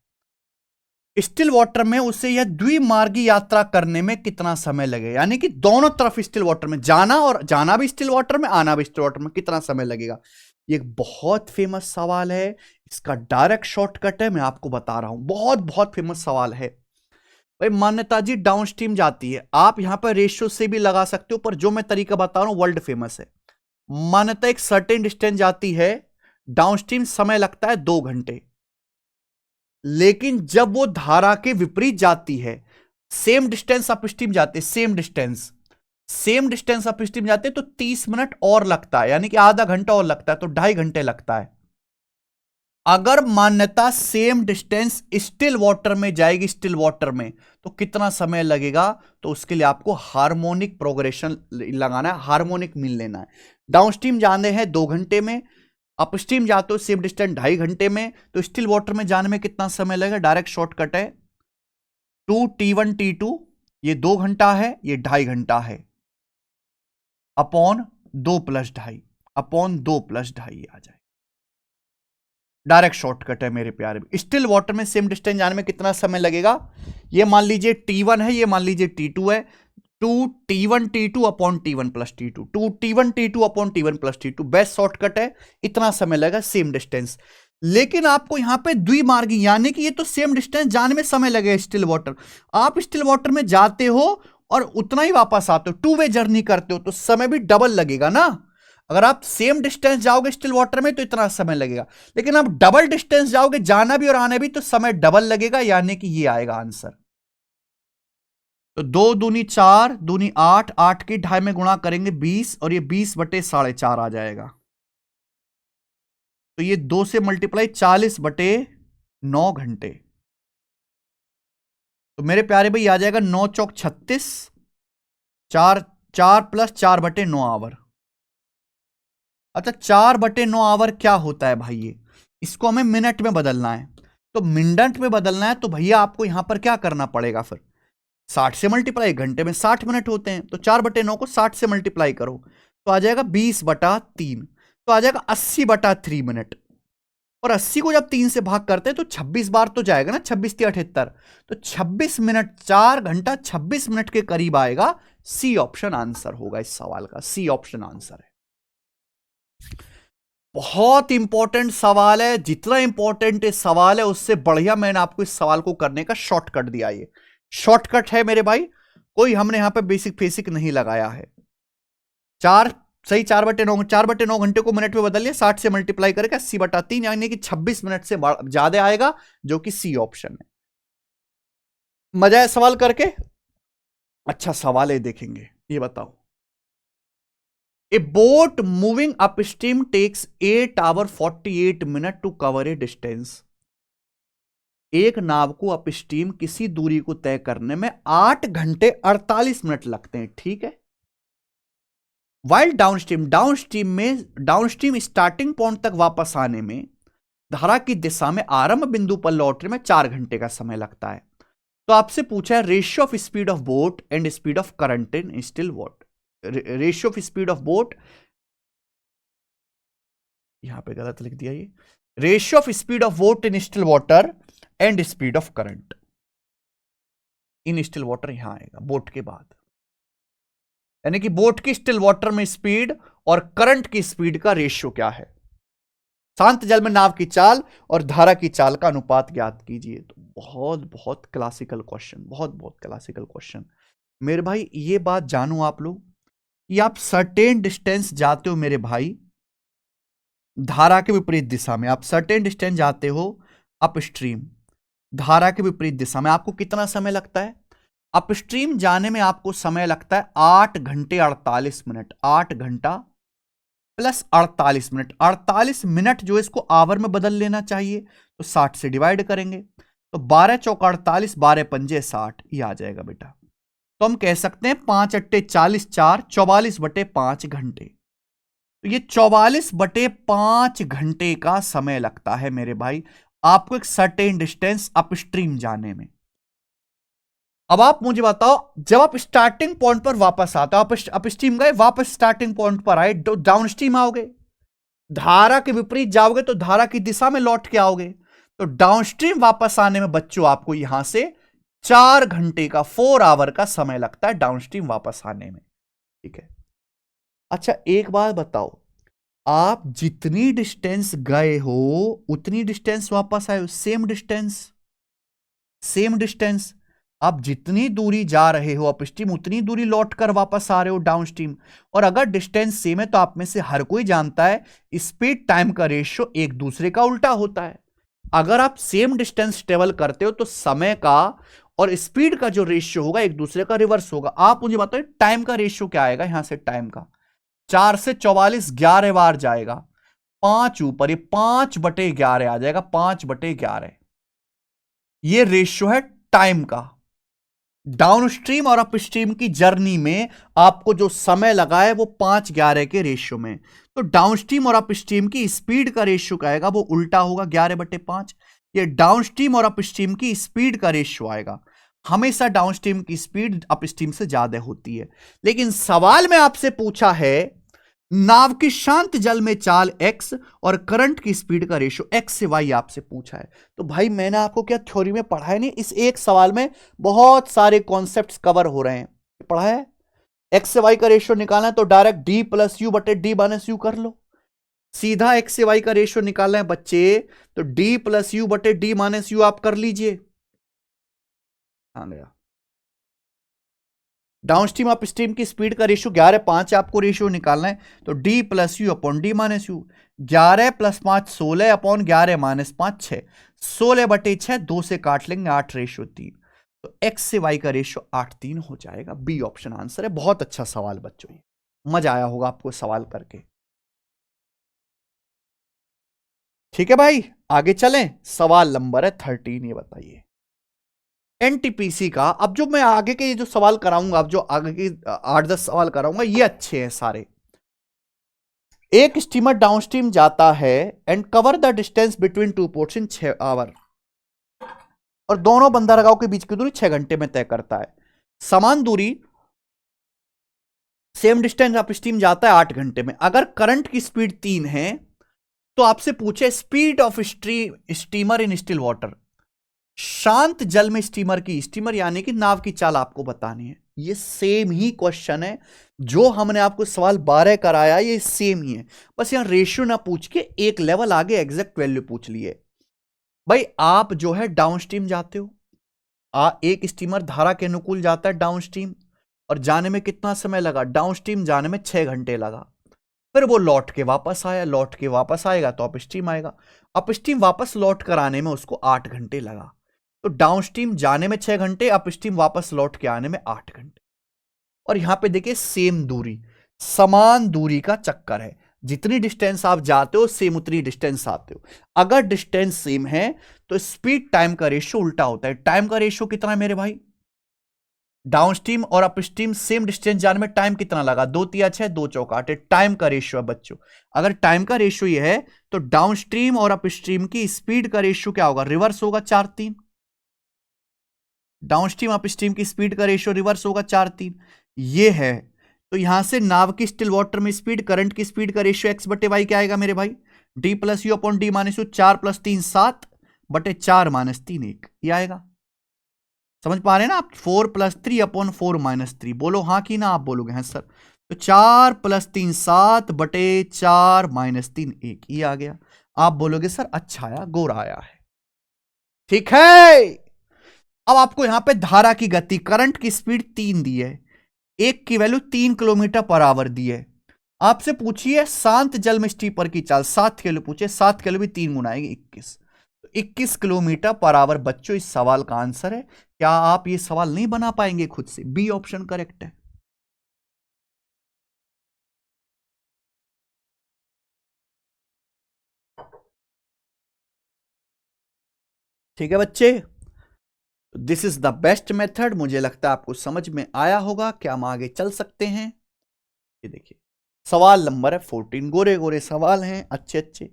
स्टिल वाटर में उसे यह द्विमार्गी यात्रा करने में कितना समय लगेगा, यानी कि दोनों तरफ स्टिल वाटर में जाना, और जाना भी स्टिल वाटर में, आना भी स्टिल वाटर में, कितना समय लगेगा। ये एक बहुत फेमस सवाल है, इसका डायरेक्ट शॉर्टकट है, मैं आपको बता रहा हूं, बहुत बहुत फेमस सवाल है भाई। मान्यता जी डाउनस्ट्रीम जाती है, आप यहां पर रेशियो से भी लगा सकते हो, पर जो मैं तरीका बता रहा हूं वर्ल्ड फेमस है। मान्यता एक सर्टेन डिस्टेंस जाती है, डाउनस्ट्रीम समय लगता है 2 घंटे, लेकिन जब वो धारा के विपरीत जाती है, सेम डिस्टेंस अपस्ट्रीम जाते, सेम डिस्टेंस अपस्ट्रीम जाते तो 30 मिनट और लगता है, यानी कि आधा घंटा और लगता है, तो 2.5 घंटे लगता है। अगर मान्यता सेम डिस्टेंस स्टिल वाटर में जाएगी, स्टिल वाटर में, तो कितना समय लगेगा, तो उसके लिए आपको हार्मोनिक प्रोग्रेशन लगाना है, हार्मोनिक मीन लेना है। डाउनस्ट्रीम जाने हैं 2 घंटे में, अपस्ट्रीम जाते हो सेम डिस्टेंस 2.5 घंटे में, तो स्टिल वाटर में जाने में कितना समय लगेगा, डायरेक्ट शॉर्टकट है 2T1 T2, ये 2 घंटा है, ये 2.5 घंटा है, अपॉन 2 + 2.5, अपॉन 2 + 2.5 आ जाए। डायरेक्ट शॉर्टकट है मेरे प्यारे। स्टिल वाटर में सेम डिस्टेंस जाने में कितना समय लगेगा, ये मान लीजिए T1 है, ये मान लीजिए T2 है, 2T1 T2 upon T1 + T2, 2T1 T2 upon T1 + T2, best shortcut है, इतना समय लगेगा सेम डिस्टेंस। लेकिन आपको यहां पे द्विमार्गी, यानी कि ये तो सेम डिस्टेंस जाने में समय लगेगा स्टिल वाटर, आप स्टिल वाटर में जाते हो और उतना ही वापस आते हो, 2-वे जर्नी करते हो, तो समय भी डबल लगेगा ना। अगर आप सेम डिस्टेंस जाओगे स्टिल वाटर में तो इतना समय लगेगा, लेकिन आप डबल डिस्टेंस जाओगे, जाना भी और आना भी, तो समय डबल लगेगा, यानी कि ये आएगा आंसर। तो 2 दूनी 4, दूनी 8, 8 की 2.5 में गुणा करेंगे 20, और ये 20/4.5 आ जाएगा। तो ये 2 से मल्टीप्लाई 40/9 घंटे। तो मेरे प्यारे भाई आ जाएगा 9 चौक 36, 4 + 4/9 आवर। अच्छा 4/9 आवर क्या होता है भाई, ये इसको हमें मिनट में बदलना है, तो मिनट में बदलना है, तो भैया आपको यहां पर क्या करना पड़ेगा, फिर 60 से मल्टीप्लाई, घंटे में 60 मिनट होते हैं, तो 4/9 को 60 से मल्टीप्लाई करो, तो आ जाएगा 20/3, तो आ जाएगा 80/3 मिनट। और 80 को जब 3 से भाग करते हैं तो 26 बार तो जाएगा ना, 26 × 78, तो 26 मिनट, 4 घंटा 26 मिनट के करीब आएगा। सी ऑप्शन आंसर होगा इस सवाल का, सी ऑप्शन आंसर है। बहुत इंपॉर्टेंट सवाल है, जितना इंपॉर्टेंट ये सवाल है उससे बढ़िया मैंने आपको इस सवाल को करने का शॉर्टकट दिया। ये शॉर्टकट है मेरे भाई, कोई हमने यहां पे बेसिक नहीं लगाया है। 4 सही, 4/9 घंटे को मिनट में बदल लिया, 60 से मल्टीप्लाई करके 80/3, यानी कि 26 मिनट से ज्यादा आएगा, जो कि सी ऑप्शन है। मजा है सवाल करके? अच्छा सवाल है, देखेंगे, ये बताओ। A boat moving upstream takes 8 hours 48 minutes to cover a distance. एक नाव को अपस्ट्रीम किसी दूरी को तय करने में 8 घंटे 48 मिनट लगते हैं, ठीक है। वाइल डाउनस्ट्रीम स्टार्टिंग पॉइंट तक वापस आने में, धारा की दिशा में आरंभ बिंदु पर लौटने में 4 घंटे का समय लगता है। तो आपसे पूछा है ratio of speed of boat and speed of current in still water. Ratio of speed of boat, यहां पे गलत लिख दिया, ये ratio of speed of boat in still water and speed of current in still water, यहां आएगा boat के बाद, यानी कि बोट की स्टिल वाटर में स्पीड और करंट की स्पीड का रेशियो क्या है। शांत जल में नाव की चाल और धारा की चाल का अनुपात ज्ञात कीजिए। तो बहुत बहुत क्लासिकल क्वेश्चन, बहुत बहुत क्लासिकल क्वेश्चन मेरे भाई। ये बात जानो आप लोग कि आप सर्टेन डिस्टेंस जाते हो मेरे भाई, धारा के विपरीत दिशा में, आप सर्टेन डिस्टेंस जाते हो अपस्ट्रीम, धारा के विपरीत दिशा में, आपको कितना समय लगता है, अपस्ट्रीम जाने में आपको समय लगता है 8 घंटे 48 मिनट। 8 घंटा प्लस 48 मिनट, 48 मिनट जो इसको आवर में बदल लेना चाहिए, तो 60 से डिवाइड करेंगे तो 12 चौक 48, 12 पंजे 60, ये आ जाएगा बेटा। तो हम कह सकते हैं 5 अट्टे 40, 4 44/5 घंटे। तो ये 44/5 घंटे का समय लगता है मेरे भाई आपको एक सर्टेन डिस्टेंस अपस्ट्रीम जाने में। अब आप मुझे बताओ, जब आप स्टार्टिंग पॉइंट पर वापस आते हो, आप अपस्ट्रीम गए, वापस स्टार्टिंग पॉइंट पर आए, डाउनस्ट्रीम आओगे, धारा के विपरीत जाओगे तो धारा की दिशा में लौट के आओगे, तो डाउनस्ट्रीम वापस आने में बच्चों आपको यहां से 4 घंटे का 4 आवर का समय लगता है डाउनस्ट्रीम वापस आने में। ठीक है, अच्छा एक बात बताओ, आप जितनी डिस्टेंस गए हो उतनी डिस्टेंस वापस आए हो, सेम डिस्टेंस, सेम डिस्टेंस। आप जितनी दूरी जा रहे हो अपस्ट्रीम उतनी दूरी लौट कर वापस आ रहे हो डाउनस्ट्रीम। और अगर डिस्टेंस सेम है तो आप में से हर कोई जानता है स्पीड टाइम का रेशियो एक दूसरे का उल्टा होता है। अगर आप सेम डिस्टेंस ट्रेवल करते हो तो समय का और स्पीड का जो रेशियो होगा एक दूसरे का रिवर्स होगा। आप मुझे बताओ टाइम का रेशियो क्या आएगा, यहां से टाइम का 4 से 44 11 बार जाएगा, 5 ऊपर, ये 5/11 आ जाएगा, 5/11 ये रेशियो है टाइम का। डाउनस्ट्रीम और अपस्ट्रीम की जर्नी में आपको जो समय लगा है वो 5/11 के रेशियो में। तो डाउनस्ट्रीम और अपस्ट्रीम की स्पीड का रेशियो क्या आएगा, वो उल्टा होगा 11/5। ये डाउनस्ट्रीम और अपस्ट्रीम की स्पीड का रेशियो आएगा। हमेशा डाउनस्ट्रीम की स्पीड अपस्ट्रीम से ज्यादा होती है। लेकिन सवाल में आपसे पूछा है नाव की शांत जल में चाल x और करंट की स्पीड का रेशियो x से y आपसे पूछा है। तो भाई मैंने आपको क्या थ्योरी में पढ़ा है नहीं, इस एक सवाल में बहुत सारे कॉन्सेप्ट्स कवर हो रहे हैं। पढ़ा है x से y का रेशियो निकालना है तो डायरेक्ट d प्लस यू बटे d माइनस यू कर लो। सीधा x से y का रेशियो निकालना है बच्चे तो d प्लस यू बटे d माइनस यू आप कर लीजिए। आ गया। डाउनस्ट्रीम अपस्ट्रीम की स्पीड का रेशियो 11/5 आपको रेशियो निकालना है तो d plus you upon D minus you. 11 + 5 16 upon 11 - 5 6, 16/6 2 से काट लेंगे 8/3। तो x से y का रेशियो 8:3 हो जाएगा। बी ऑप्शन आंसर है। बहुत अच्छा सवाल बच्चों, मजा आया होगा आपको सवाल करके। ठीक है भाई, आगे चलें। सवाल नंबर है 13, ये बताइए एनटीपीसी का। अब जो मैं आगे के जो सवाल कराऊंगा, अब जो आगे के 8-10 सवाल कराऊंगा ये अच्छे हैं सारे। एक स्टीमर डाउनस्ट्रीम जाता है and cover the distance between two ports in 6 hour, और दोनों बंदरगाहों के बीच की दूरी 6 घंटे में तय करता है। समान दूरी सेम डिस्टेंस अपस्ट्रीम जाता है 8 घंटे में। अगर करंट की स्पीड 3 है तो आपसे पूछे speed of steamer in still water, शांत जल में स्टीमर की, स्टीमर यानी कि नाव की चाल आपको बतानी है। ये सेम ही क्वेश्चन है जो हमने आपको सवाल 12 कराया, ये सेम ही है, बस यहां रेशियो ना पूछ के एक लेवल आगे एग्जैक्ट वैल्यू पूछ लिए। भाई आप जो है डाउनस्ट्रीम जाते हो, एक स्टीमर धारा के अनुकूल जाता है डाउनस्ट्रीम, और जाने में कितना समय लगा, डाउनस्ट्रीम जाने में 6 घंटे लगा। फिर वो लौट के वापस आया, लौट के वापस आएगा तो अपस्ट्रीम आएगा, अपस्ट्रीम वापस लौट कर आने में उसको 8 घंटे लगा। तो डाउनस्ट्रीम जाने में 6 घंटे, अपस्ट्रीम वापस लौट के आने में 8 घंटे। और यहां पे देखिए सेम दूरी, समान दूरी का चक्कर है, जितनी डिस्टेंस आप जाते हो सेम उतनी डिस्टेंस आते हो। अगर डिस्टेंस सेम है तो स्पीड टाइम का रेशियो उल्टा होता है। टाइम का रेशियो कितना है मेरे भाई, डाउनस्ट्रीम और अपस्ट्रीम सेम डिस्टेंस जाने में टाइम कितना लगा, 2 × 6 2 × 4 8, टाइम का रेशियो है बच्चों। अगर टाइम का रेशियो ये है तो डाउनस्ट्रीम और अपस्ट्रीम की स्पीड का रेशियो क्या होगा, रिवर्स होगा 4:3। डाउनस्ट्रीम अपस्ट्रीम की स्पीड का रेशियो रिवर्स होगा 4:3, ये है। तो यहां से नाव की स्टिल वाटर में स्पीड, करंट की स्पीड का रेशियो x/y क्या आएगा मेरे भाई, d + u upon d minus you, 4 + 3 7 बटे 4 - 3 1, ये आएगा। समझ पा रहे हैं ना आप, 4 + 3 अपॉन 4 - 3, बोलो हाँ कि ना, आप बोलोगे हाँ सर। तो 4 + 3 7 बटे 4 - 3 1, ये आ गया। आप बोलोगे सर अच्छा आया, गोरा आया है। ठीक है, अब आपको यहां पे धारा की गति, करंट की स्पीड 3 दी है, एक की वैल्यू 3 किलोमीटर/आवर दी है। आपसे पूछिए शांत जल में स्टीपर की चाल, 7 किलो पूछे, 7 किलो भी 3 गुना आएगी 21। 21 किलोमीटर पर आवर बच्चों इस सवाल का आंसर है। क्या आप ये सवाल नहीं बना पाएंगे खुद से? बी ऑप्शन करेक्ट है। ठीक है बच्चे, this is the best method. मुझे लगता है आपको समझ में आया होगा। क्या हम आगे चल सकते हैं? ये देखिए, सवाल नंबर है 14। गोरे गोरे सवाल हैं, अच्छे अच्छे।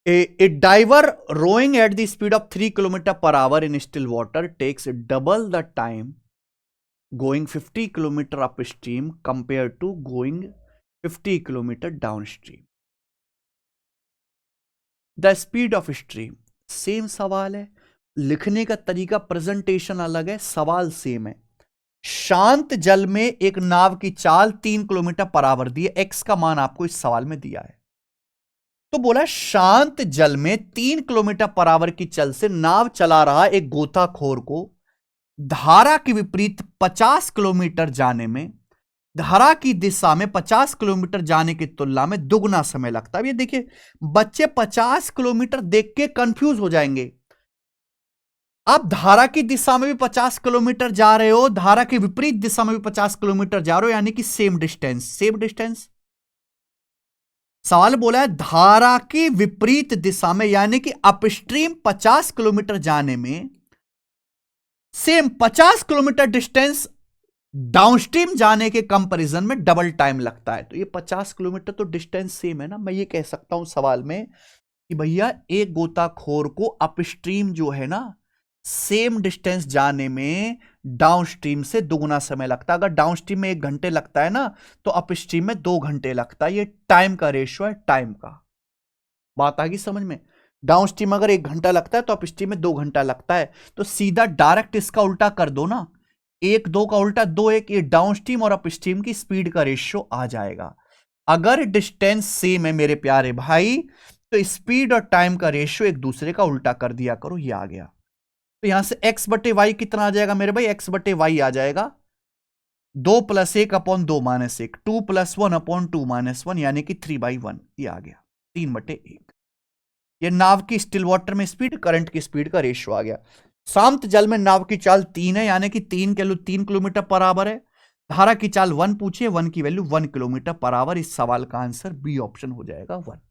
A diver rowing at the speed of 3 kilometers per hour in still water takes double the time going 50 kilometers upstream compared to going 50 kilometers downstream. The speed of stream, same सवाल है, लिखने का तरीका प्रेजेंटेशन अलग है, सवाल same है। शांत जल में एक नाव की चाल 3 किलोमीटर पर आवर दी है, एक्स का मान आपको इस सवाल में दिया है। तो बोला शांत जल में 3 किलोमीटर पर आवर की चल से नाव चला रहा एक गोताखोर को धारा के विपरीत 50 किलोमीटर जाने में, धारा की दिशा में 50 किलोमीटर जाने की तुलना में दुगना समय लगता है। ये देखिए, बच्चे 50 किलोमीटर देख के कंफ्यूज हो जाएंगे। आप धारा की दिशा में भी 50 किलोमीटर जा रहे हो, धारा के विपरीत दिशा में भी 50 किलोमीटर जा रहे हो, यानी कि सेम डिस्टेंस, सेम डिस्टेंस। सवाल बोला है धारा की विपरीत दिशा में, यानी कि अपस्ट्रीम 50 किलोमीटर जाने में सेम 50 किलोमीटर डिस्टेंस डाउनस्ट्रीम जाने के कंपैरिजन में डबल टाइम लगता है। तो ये 50 किलोमीटर तो डिस्टेंस सेम है ना। मैं ये कह सकता हूं सवाल में कि भैया एक गोताखोर को अपस्ट्रीम जो है ना, सेम डिस्टेंस जाने में डाउनस्ट्रीम से दुगना समय लगता है। अगर डाउनस्ट्रीम में 1 घंटे लगता है ना, तो अपस्ट्रीम में 2 घंटे लगता है। ये टाइम का रेशियो है, टाइम का। बात आ गई समझ में? डाउनस्ट्रीम अगर 1 घंटा लगता है तो अपस्ट्रीम में 2 घंटा लगता है। तो सीधा डायरेक्ट इसका उल्टा कर दो ना, 1 2 का उल्टा 2 1, ये डाउनस्ट्रीम और अपस्ट्रीम की स्पीड का रेशियो आ जाएगा। अगर डिस्टेंस सेम है मेरे प्यारे भाई, तो स्पीड और टाइम का रेशियो एक दूसरे का उल्टा कर दिया करो। ये आ गया। तो यहां से x बटे वाई कितना आ जाएगा मेरे भाई? x बटे वाई आ जाएगा 2 + 1 अपॉन 2 - 1, 2 + 1 अपॉन 2 - 1, यानी कि 3/1। ये आ गया 3/1। ये नाव की स्टिल वाटर में स्पीड, करंट की स्पीड का रेशियो आ गया। शांत जल में नाव की चाल 3 है, यानी कि 3 किलोमीटर पर आवर है। धारा की चाल 1 पूछिए, 1 की वैल्यू 1 किलोमीटर पर आवर। इस सवाल का आंसर बी ऑप्शन हो जाएगा 1।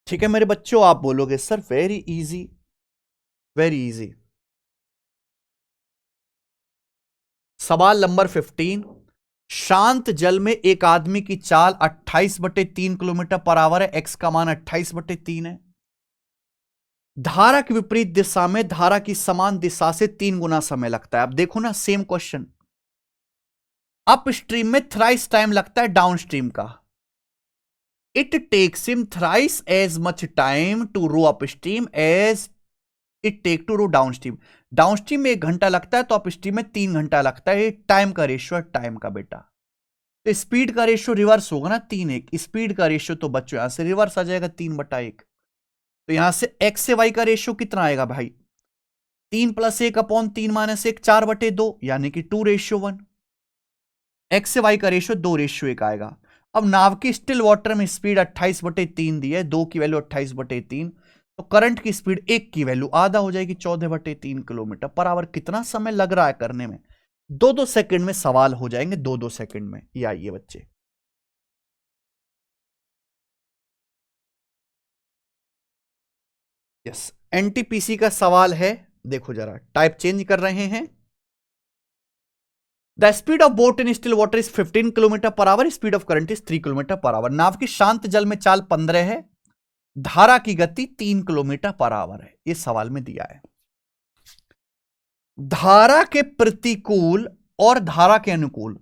ठीक है मेरे बच्चों, आप बोलोगे sir very easy, very easy. सवाल नंबर 15। शांत जल में एक आदमी की चाल 28/3 किलोमीटर पर आवर है, एक्स का मान 28/3 है। धारा की विपरीत दिशा में धारा की समान दिशा से 3 गुना समय लगता है। अब देखो ना, सेम क्वेश्चन। अप स्ट्रीम में थ्राइस टाइम लगता है डाउन स्ट्रीम का। It takes him thrice as much time to row upstream as it take to row downstream. Downstream में 1 घंटा लगता है, तो अप स्ट्रीम में 3 घंटा लगता है। टाइम का रेशियो है, टाइम का बेटा। तो स्पीड का रेशियो रिवर्स होगा ना, 3:1। स्पीड का रेशियो तो बच्चों यहां से रिवर्स आ जाएगा, 3/1। तो यहां से एक्स से वाई का रेशियो कितना आएगा भाई? 3 + 1 अपॉन 3 - 1, 4/2, यानी कि 2:1। एक्स से वाई का रेशियो 2:1 आएगा। अब नाव की स्टिल वाटर में स्पीड 28/3 दी है, 2 की वैल्यू 28/3। तो करंट की स्पीड 1 की वैल्यू आधा हो जाएगी, 14/3 किलोमीटर पर आवर। कितना समय लग रहा है करने में? 2-2 सेकंड में सवाल हो जाएंगे, 2-2 सेकंड में। ये आइए बच्चे, यस, एनटीपीसी का सवाल है। देखो जरा, टाइप चेंज कर रहे हैं। The speed of boat in still water is 15 kilometre per hour, speed of current is 3 kilometre per hour. नाव की शांत जल में चाल 15 है, धारा की गति 3 किलोमीटर पर आवर है। इस सवाल में दिया है धारा के प्रतिकूल और धारा के अनुकूल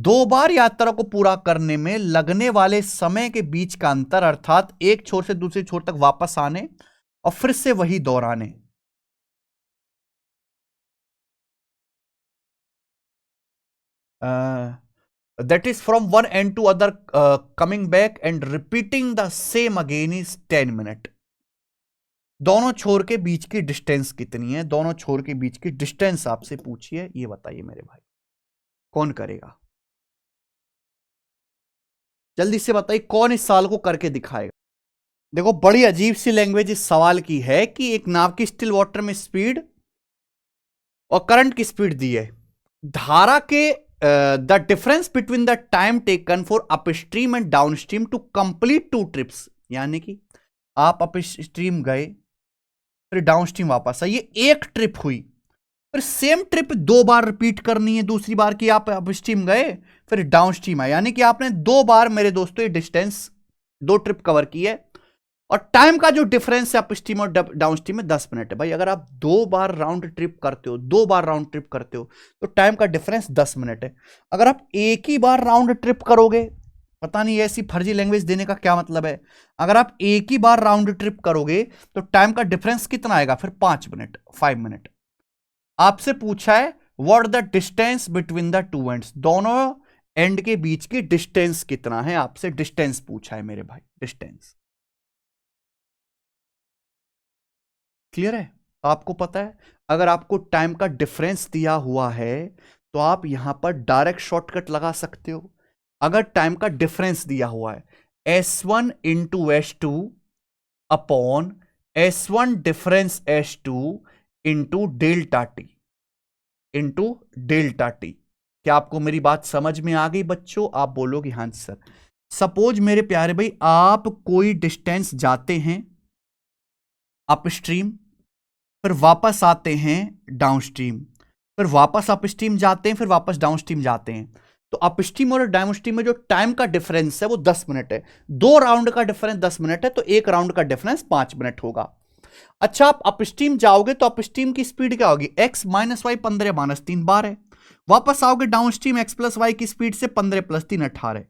2 बार यात्रा को पूरा करने में लगने वाले समय के बीच का अंतर, अर्थात एक छोर से दूसरे छोर तक वापस आने और फिर से वही दोहराने, that is from one end to other, coming back and repeating the same again is 10 minute। दोनों छोर के बीच की डिस्टेंस कितनी है? दोनों छोर के बीच की डिस्टेंस आपसे पूछिए, ये बताइए मेरे भाई, कौन करेगा? जल्दी से बताइए कौन इस सवाल को करके दिखाएगा। देखो बड़ी अजीब सी लैंग्वेज इस सवाल की है कि एक नाव की स्टिल वाटर में स्पीड और करंट की स्पीड दी है, धारा के the difference between the time taken for upstream and downstream to complete 2 trips, यानी कि आप अपस्ट्रीम गए फिर डाउनस्ट्रीम वापस आए, ये एक ट्रिप हुई, फिर सेम ट्रिप 2 बार रिपीट करनी है, दूसरी बार की आप अपस्ट्रीम गए फिर डाउनस्ट्रीम आए, यानी कि आपने 2 बार मेरे दोस्तों ये डिस्टेंस 2 ट्रिप कवर की है। और टाइम का जो डिफरेंस है अपस्ट्रीम और डाउनस्ट्रीम में 10 मिनट है। भाई अगर आप 2 बार राउंड ट्रिप करते हो, 2 बार राउंड ट्रिप करते हो तो टाइम का डिफरेंस 10 मिनट है। अगर आप एक ही बार राउंड ट्रिप करोगे, पता नहीं ऐसी फर्जी लैंग्वेज देने का क्या मतलब है, अगर आप एक ही बार राउंड ट्रिप करोगे तो टाइम का डिफरेंस कितना आएगा फिर 5 मिनट, 5 मिनट। आपसे पूछा है what the distance between the 2 ends, दोनों एंड के बीच की डिस्टेंस कितना है, आपसे डिस्टेंस पूछा है मेरे भाई, डिस्टेंस। क्लियर है? आपको पता है अगर आपको टाइम का डिफरेंस दिया हुआ है तो आप यहां पर डायरेक्ट शॉर्टकट लगा सकते हो। अगर टाइम का डिफरेंस दिया हुआ है S1 into S2 upon S1 difference S2 into delta T, into delta T. क्या आपको मेरी बात समझ में आ गई बच्चों? आप बोलोगे हाँ सर। सपोज मेरे प्यारे भाई आप कोई डिस्टेंस जाते हैं अपस्ट्रीम, फिर वापस आते हैं डाउनस्ट्रीम, फिर वापस अपस्ट्रीम जाते हैं, फिर वापस डाउनस्ट्रीम जाते हैं, तो अपस्ट्रीम और डाउनस्ट्रीम में जो टाइम का डिफरेंस है वो 10 मिनट है। 2 राउंड का डिफरेंस 10 मिनट है तो 1 राउंड का डिफरेंस 5 मिनट होगा। अच्छा आप अपस्ट्रीम जाओगे तो अपस्ट्रीम की स्पीड क्या होगी, x माइनस वाई 15 माइनस 3 12 है। वापस आओगे डाउनस्ट्रीम x प्लस वाई की स्पीड से 15 प्लस 3 18,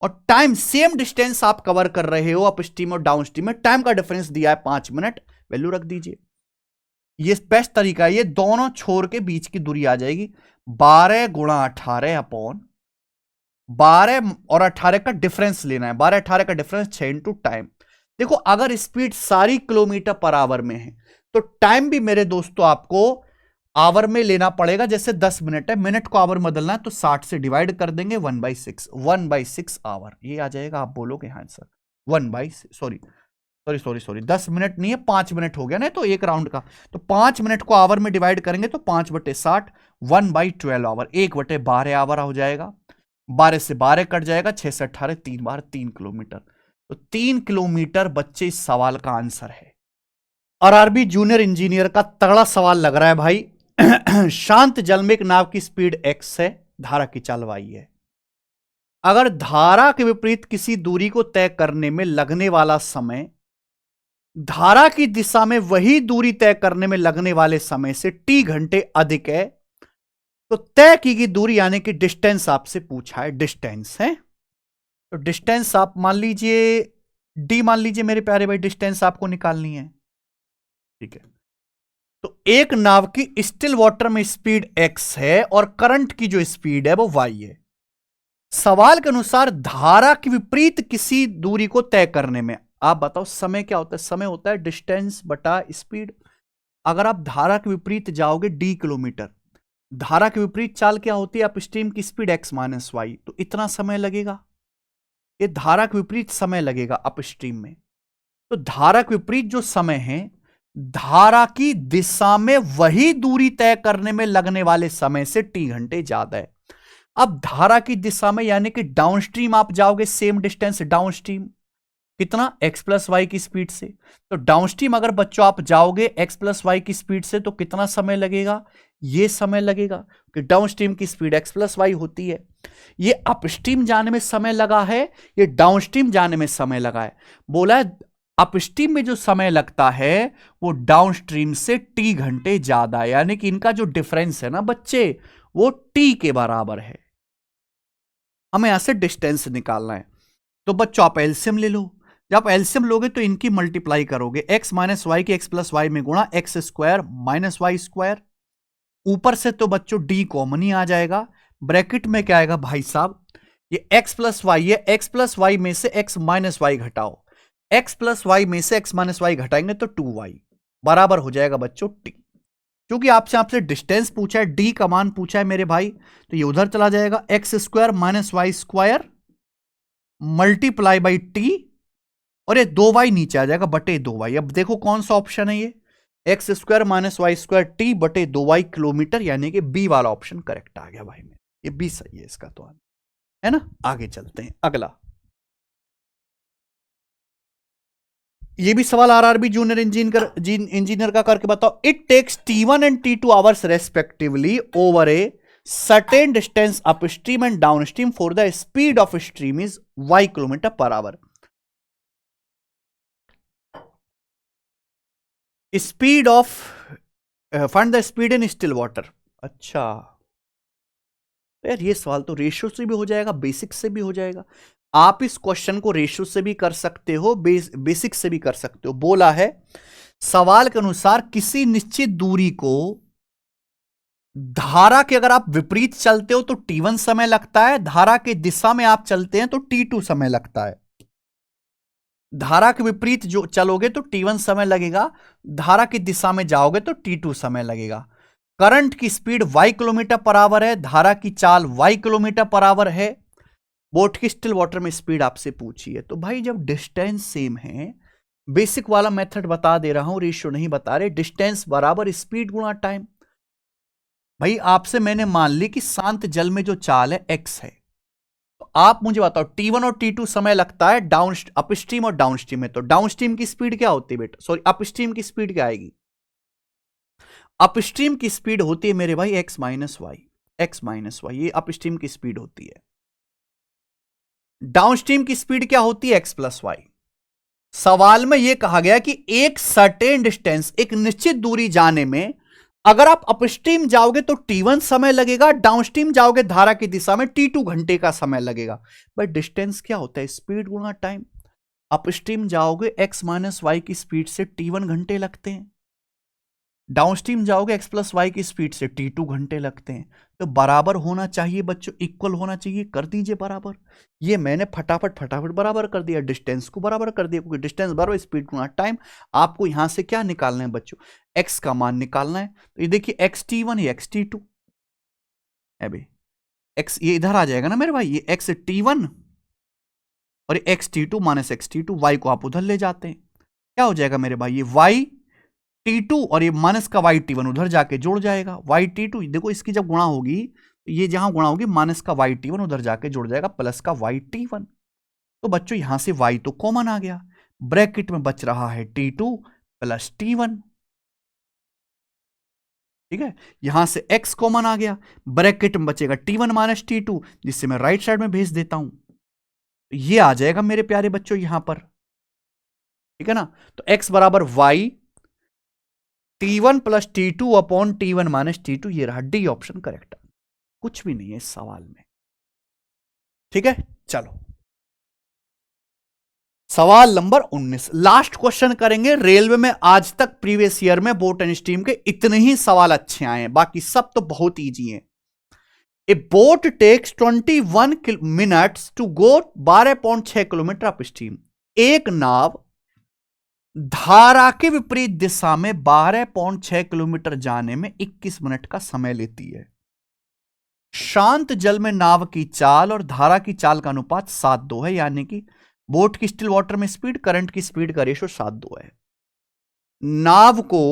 और टाइम सेम डिस्टेंस आप कवर कर रहे हो अपस्ट्रीम और डाउनस्ट्रीम में, टाइम का डिफरेंस दिया है 5 मिनट, वैल्यू रख दीजिए। ये बेस्ट तरीका है, ये दोनों छोर के बीच की दूरी आ जाएगी 12 गुणा 18 अपॉन 12 और 18 का डिफरेंस लेना है, 12 18 का डिफरेंस 6 इंटू टाइम। देखो अगर स्पीड सारी किलोमीटर पर आवर में है तो टाइम भी मेरे दोस्तों आपको आवर में लेना पड़ेगा। जैसे 10 मिनट है, मिनट को आवर में बदलना है तो 60 से डिवाइड कर देंगे 1/6 आवर, ये आ जाएगा। आप बोलोगे हाँ सर 10 मिनट नहीं है 5 मिनट हो गया ना, तो 1 राउंड का, तो 5 मिनट को आवर में डिवाइड करेंगे तो 5/60 1/12 आवर, 1/12 आवर हो जाएगा। 12 से 12 कट जाएगा, 6 से 18 3 बार 3 किलोमीटर, तो 3 किलोमीटर बच्चे इस सवाल का आंसर है। आरआरबी जूनियर इंजीनियर का तगड़ा सवाल लग रहा है भाई। शांत जल में एक नाव की स्पीड x है, धारा की चाल y है। अगर धारा के विपरीत किसी दूरी को तय करने में लगने वाला समय धारा की दिशा में वही दूरी तय करने में लगने वाले समय से t घंटे अधिक है, तो तय की गई दूरी यानी कि डिस्टेंस आपसे पूछा है, डिस्टेंस है, तो डिस्टेंस आप मान लीजिए d मान लीजिए मेरे प्यारे भाई, डिस्टेंस आपको निकालनी है, ठीक है। तो एक नाव की स्टिल वाटर में स्पीड x है और करंट की जो स्पीड है वो y है। सवाल के अनुसार धारा के विपरीत किसी दूरी को तय करने में, आप बताओ समय क्या होता है, समय होता है डिस्टेंस बटा स्पीड। अगर आप धारा के विपरीत जाओगे d किलोमीटर, धारा के विपरीत चाल क्या होती है, अपस्ट्रीम की स्पीड x माइनस वाई, तो इतना समय लगेगा, ये धारा के विपरीत समय लगेगा अपस्ट्रीम में। तो धारा के विपरीत जो समय है, धारा की दिशा में वही दूरी तय करने में लगने वाले समय से t घंटे ज्यादा है। अब धारा की दिशा में यानी कि डाउनस्ट्रीम आप जाओगे, सेम डिस्टेंस डाउनस्ट्रीम कितना, x प्लस वाई की स्पीड से, तो डाउनस्ट्रीम अगर बच्चों आप जाओगे x प्लस वाई की स्पीड से तो कितना समय लगेगा, ये समय लगेगा कि डाउनस्ट्रीम की स्पीड x प्लस वाई होती है। ये अपस्ट्रीम जाने में समय लगा है, ये डाउनस्ट्रीम जाने में समय लगा है। बोला है अपस्ट्रीम में जो समय लगता है वो डाउनस्ट्रीम से t घंटे ज्यादा है, यानी कि इनका जो डिफरेंस है ना बच्चे वो t के बराबर है। हमें यहां से डिस्टेंस निकालना है, तो बच्चों आप एलसीएम ले लो। जब आप एलसीएम लोगे तो इनकी मल्टीप्लाई करोगे, x माइनस वाई की x प्लस वाई में गुणा, x square minus y square, ऊपर से तो बच्चों d कॉमन ही आ जाएगा, ब्रैकेट में क्या आएगा भाई साहब, ये x प्लस वाई है, x प्लस वाई में से x माइनस वाई घटाओ, x प्लस वाई में से x माइनस वाई घटाएंगे तो 2y बराबर हो जाएगा बच्चों t। क्योंकि आपसे डिस्टेंस पूछा है, d का मान पूछा है मेरे भाई, तो ये उधर चला जाएगा, x square minus y square multiply by t, और ये 2y नीचे आ जाएगा बटे 2y। अब देखो कौन सा ऑप्शन है ये, x square minus y square t बटे 2y किलोमीटर, यानी कि बी वाला ऑप्शन करेक्ट आ गया भाई में, ये बी सही है इसका तो, है ना। आगे चलते हैं अगला। ये भी सवाल आरआरबी जूनियर इंजीनियर का करके बताओ। It takes T1 and T2 hours respectively over a certain distance upstream and downstream for the speed of stream is y kilometre per hour. Speed of, find the speed in still water. अच्छा यार, ये सवाल तो ratio से भी हो जाएगा, basic से भी हो जाएगा। आप इस क्वेश्चन को रेशियो से भी कर सकते हो, बेसिक से भी कर सकते हो। बोला है सवाल के अनुसार किसी निश्चित दूरी को धारा के अगर आप विपरीत चलते हो तो T1 समय लगता है, धारा के दिशा में आप चलते हैं तो T2 समय लगता है। धारा के विपरीत जो चलोगे तो T1 समय लगेगा, धारा की दिशा में जाओगे तो T2 समय लगेगा। करंट की speed y kilometre per our है, धारा की चाल y किलोमीटर पर आवर है। बोट की स्टिल वाटर में स्पीड आपसे पूछी है, तो भाई जब डिस्टेंस सेम है, बेसिक वाला मेथड बता दे रहा हूं, रेशियो नहीं बता रहे, डिस्टेंस बराबर स्पीड गुणा टाइम। भाई आपसे मैंने मान ली कि शांत जल में जो चाल है x है, तो आप मुझे बताओ T1 और T2 समय लगता है डाउन अपस्ट्रीम और डाउनस्ट्रीम में, तो डाउनस्ट्रीम की स्पीड क्या होती है बेटा, सॉरी अपस्ट्रीम की स्पीड क्या आएगी, अपस्ट्रीम की स्पीड होती है मेरे भाई x माइनस वाई, ये अपस्ट्रीम की स्पीड होती है। डाउनस्ट्रीम की स्पीड क्या होती है, x प्लस वाई। सवाल में यह कहा गया कि एक सर्टेन डिस्टेंस, एक निश्चित दूरी जाने में अगर आप अपस्ट्रीम जाओगे तो T1 समय लगेगा, डाउनस्ट्रीम जाओगे धारा की दिशा में T2 घंटे का समय लगेगा। बट डिस्टेंस क्या होता है, स्पीड गुणा टाइम। अपस्ट्रीम जाओगे x माइनस वाई की स्पीड से T1 घंटे लगते हैं, डाउनस्ट्रीम जाओगे x प्लस वाई की स्पीड से T2 घंटे लगते हैं। तो बराबर होना चाहिए बच्चों, इक्वल होना चाहिए, कर दीजिए बराबर। ये मैंने फटाफट बराबर कर दिया, डिस्टेंस को बराबर कर दिया, क्योंकि डिस्टेंस बराबर स्पीड गुणा टाइम। आपको यहां से क्या निकालना है बच्चों, x का मान निकालना है। तो ये देखिए xt1 ये xt2 अभी x, ये इधर आ जाएगा ना मेरे भाई, ये xt1 और ये xt2 माइनस xt2, y को आप उधर ले जाते हैं, क्या हो जाएगा मेरे भाई, ये y T2 और ये माइनस का YT1 उधर जाके जुड़ जाएगा, YT2 देखो इसकी जब गुणा होगी, ये जहां गुणा होगी माइनस का YT1 उधर जाके जुड़ जाएगा प्लस का YT1। तो बच्चों यहां से y तो कॉमन आ गया, ब्रैकेट में बच रहा है T2 प्लस T1, ठीक है। यहां से x कॉमन आ गया, ब्रैकेट में बचेगा T1 माइनस T2, जिससे मैं राइट साइड में भेज देता हूं, ये आ जाएगा मेरे प्यारे बच्चों यहां पर, ठीक है ना। तो x बराबर y T1 plus T2 upon T1 minus T2, ये रहा डी ऑप्शन करेक्ट। कुछ भी नहीं है इस सवाल में, ठीक है। चलो सवाल नंबर 19, लास्ट क्वेश्चन करेंगे। रेलवे में आज तक प्रीवियस ईयर में बोट एंड स्टीम के इतने ही सवाल अच्छे आए हैं, बाकी सब तो बहुत इजी हैं। A boat takes 21 minutes to go 12.6 kilometre upstream. एक नाव धारा के विपरीत दिशा में 12.6 किलोमीटर जाने में 21 मिनट का समय लेती है। शांत जल में नाव की चाल और धारा की चाल का अनुपात 7:2 है, यानी कि बोट की स्टिल वाटर में स्पीड करंट की स्पीड का रेशो 7:2 है। नाव को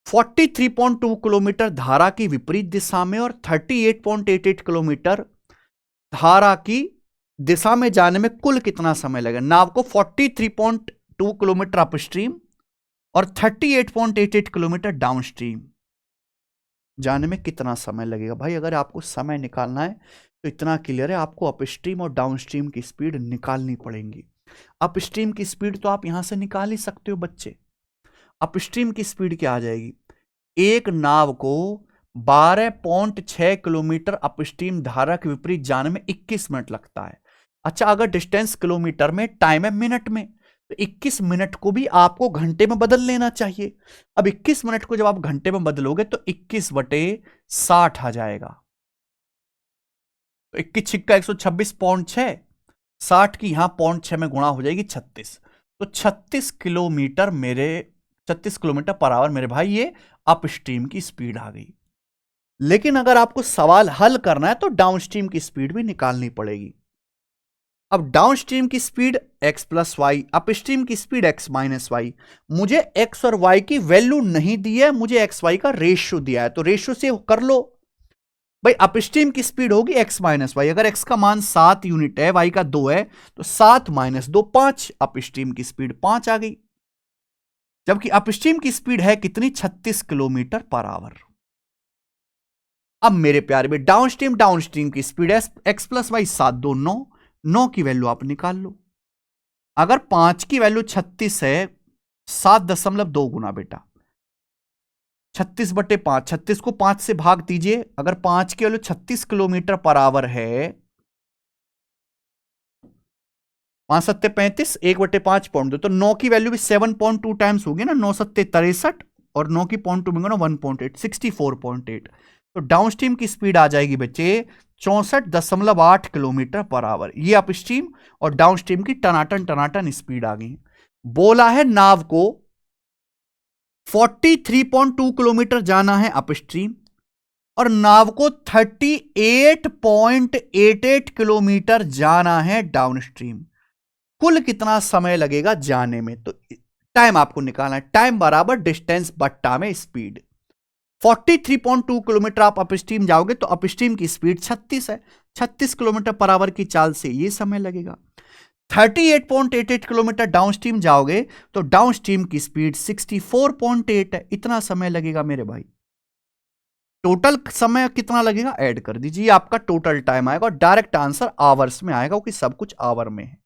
43.2 किलोमीटर धारा की विपरीत दिशा में और 38.88 किलोमीटर धारा की दिशा में जाने में कुल कितना समय लगेगा। नाव को 43.2 किलोमीटर अपस्ट्रीम और 38.88 किलोमीटर डाउनस्ट्रीम जाने में कितना समय लगेगा। भाई अगर आपको समय निकालना है तो इतना क्लियर है, आपको अपस्ट्रीम और डाउनस्ट्रीम की स्पीड निकालनी पड़ेगी। अपस्ट्रीम की स्पीड तो आप यहां से निकाल ही सकते हो बच्चे। अपस्ट्रीम की स्पीड क्या आ जाएगी, एक नाव को 12.6 किलोमीटर अपस्ट्रीम धारा के विपरीत जाने में 21 मिनट लगता है। अच्छा अगर डिस्टेंस किलोमीटर में, टाइम है मिनट में, तो 21 मिनट को भी आपको घंटे में बदल लेना चाहिए। अब 21 मिनट को जब आप घंटे में बदलोगे तो 21/60 आ जाएगा। तो 21 छिक्का 126.6, 60 की यहां 0.6 में गुणा हो जाएगी 36, तो 36 किलोमीटर पर आवर मेरे भाई ये अपस्ट्रीम की स्पीड आ गई। लेकिन अगर आपको सवाल हल करना है तो डाउनस्ट्रीम की स्पीड भी निकालनी पड़ेगी। अब डाउन स्ट्रीम की speed x plus y, upstream की स्पीड x माइनस वाई। मुझे x और y की वैल्यू नहीं दी है, मुझे एक्स वाई का रेशियो दिया है, तो रेशियो से कर लो भाई। अपस्ट्रीम की स्पीड होगी x माइनस वाई, अगर x का मान 7 यूनिट है, y का 2 है, तो 7 माइनस 2 5, अपस्ट्रीम की स्पीड 5 आ गई। जबकि अपस्ट्रीम की स्पीड है कितनी, 36 किलोमीटर पर आवर। अब मेरे प्यारे में डाउन स्ट्रीम की स्पीड है x प्लस वाई 7 2 9, 9 की वैल्यू आप निकाल लो। अगर 5 की वैल्यू 36 है, 7.2 गुना बेटा, 36/5, 36 को 5 से भाग दीजिए। अगर 5 की वैल्यू 36 किलोमीटर पर आवर है, 5 सत्ते 35, 1/5 पॉइंट 2, तो 9 की वैल्यू भी 7.2 टाइम्स होगी ना, 9 सत्ते 63 और 9 की 0.2 मिलेगा ना 1.8, 64.8। तो डाउनस्ट्रीम की स्पीड आ जाएगी बच्चे 64.8 किलोमीटर पर आवर। ये अपस्ट्रीम और डाउनस्ट्रीम की टनाटन टनाटन स्पीड आ गई। बोला है नाव को 43.2 किलोमीटर जाना है अपस्ट्रीम और नाव को 38.88 किलोमीटर जाना है डाउनस्ट्रीम। कुल कितना समय लगेगा जाने में, तो टाइम आपको निकालना है। टाइम बराबर डिस्टेंस बट्टा में स्पीड। 43.2 किलोमीटर आप अपस्ट्रीम जाओगे तो अपस्ट्रीम की स्पीड 36 है, 36 किलोमीटर पर आवर की चाल से ये समय लगेगा। 38.88 किलोमीटर डाउनस्ट्रीम जाओगे तो डाउनस्ट्रीम की स्पीड 64.8 है, इतना समय लगेगा मेरे भाई। टोटल समय कितना लगेगा ऐड कर दीजिए, आपका टोटल टाइम आएगा और डायरेक्ट आंसर आवर्स में आएगा क्योंकि सब कुछ आवर में है।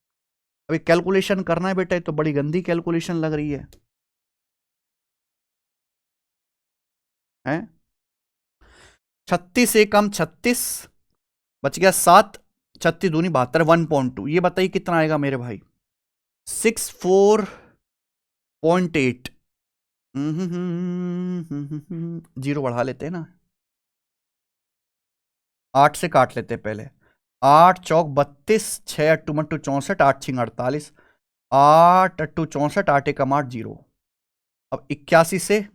अभी कैलकुलेशन करना है बेटा, तो बड़ी गंदी कैलकुलेशन लग रही है, हैं? 36 एकम 36 बच गया 7, 36 दूनी 72, 1.2। ये बताइए कितना आएगा मेरे भाई, 64.8। जीरो बढ़ा लेते हैं ना, 8 से काट लेते हैं पहले। 8 चौक 32, 6 अट्टू मट्टू 64, 8 छिंग 48, 8 अट्टू 64, 8 एकम 8 जीरो। अब 81 से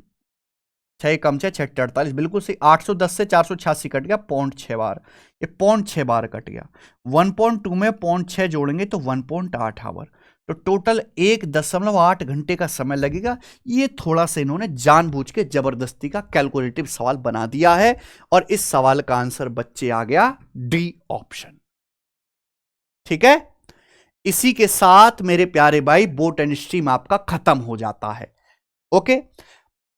6 कम 6 6 48, बिल्कुल सही। 810 से 486 कट गया, 0.6 बार, ये 0.6 बार कट गया। 1.2 में 0.6 जोड़ेंगे तो 1.8 आवर, तो टोटल 1.8 घंटे का समय लगेगा। ये थोड़ा सा इन्होंने जानबूझ के जबरदस्ती का कैलकुलेटिव सवाल बना दिया है और इस सवाल का आंसर बच्चे आ गया डी ऑप्शन। ठीक है, इसी के साथ मेरे प्यारे भाई बोट एंड स्ट्रीम आपका खत्म हो जाता है। ओके,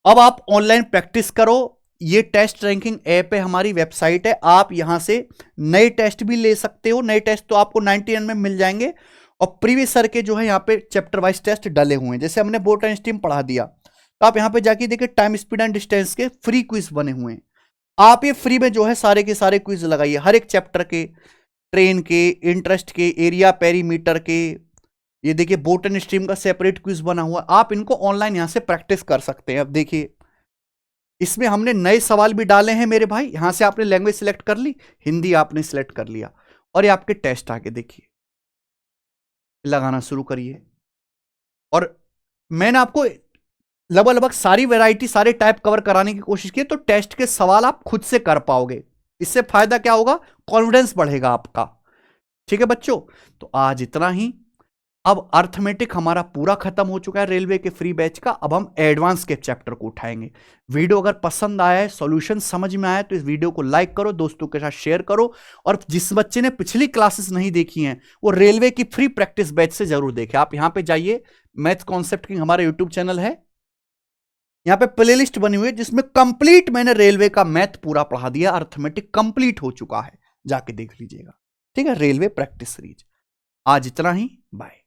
अब आप ऑनलाइन प्रैक्टिस करो। ये टेस्ट रैंकिंग ऐप है, हमारी वेबसाइट है, आप यहां से नए टेस्ट भी ले सकते हो। नए टेस्ट तो आपको 99 में मिल जाएंगे और प्रीवियस सर के जो है यहाँ पे चैप्टर वाइज टेस्ट डले हुए हैं। जैसे हमने बोट एंड स्ट्रीम पढ़ा दिया तो आप यहां पे जाके देखिए टाइम स्पीड एंड डिस्टेंस के फ्री क्विज बने हुए हैं। आप ये फ्री में जो है सारे के सारे क्विज लगाइए, हर एक चैप्टर के, ट्रेन के, इंटरेस्ट के, एरिया पेरीमीटर के। ये देखिए बोट एंड स्ट्रीम का सेपरेट क्विज बना हुआ, आप इनको ऑनलाइन यहां से प्रैक्टिस कर सकते हैं। अब देखिए इसमें हमने नए सवाल भी डाले हैं मेरे भाई। यहां से आपने लैंग्वेज सिलेक्ट कर ली, हिंदी आपने सिलेक्ट कर लिया और ये आपके टेस्ट आके देखिए, लगाना शुरू करिए। और मैंने आपको लगभग सारी वैरायटी, सारे टाइप कवर कराने की कोशिश की, तो टेस्ट के सवाल आप खुद से कर पाओगे। इससे फायदा क्या होगा, कॉन्फिडेंस बढ़ेगा आपका। ठीक है बच्चों, तो आज इतना ही। अब अर्थमेटिक हमारा पूरा खत्म हो चुका है रेलवे के फ्री बैच का। अब हम एडवांस के चैप्टर को उठाएंगे। वीडियो अगर पसंद आया है, सॉल्यूशन समझ में आया, तो इस वीडियो को लाइक करो, दोस्तों के साथ शेयर करो। और जिस बच्चे ने पिछली क्लासेस नहीं देखी हैं वो रेलवे की फ्री प्रैक्टिस बैच से जरूर देखें। आप यहां पे जाइए, मैथ कॉन्सेप्ट किंग हमारा यूट्यूब चैनल है, यहां पे प्लेलिस्ट बनी हुई है जिसमें कंप्लीट मैंने रेलवे का मैथ पूरा पढ़ा दिया, अर्थमेटिक कंप्लीट हो चुका है, जाके देख लीजिएगा। ठीक है, रेलवे प्रैक्टिस सीरीज। आज इतना ही, बाय।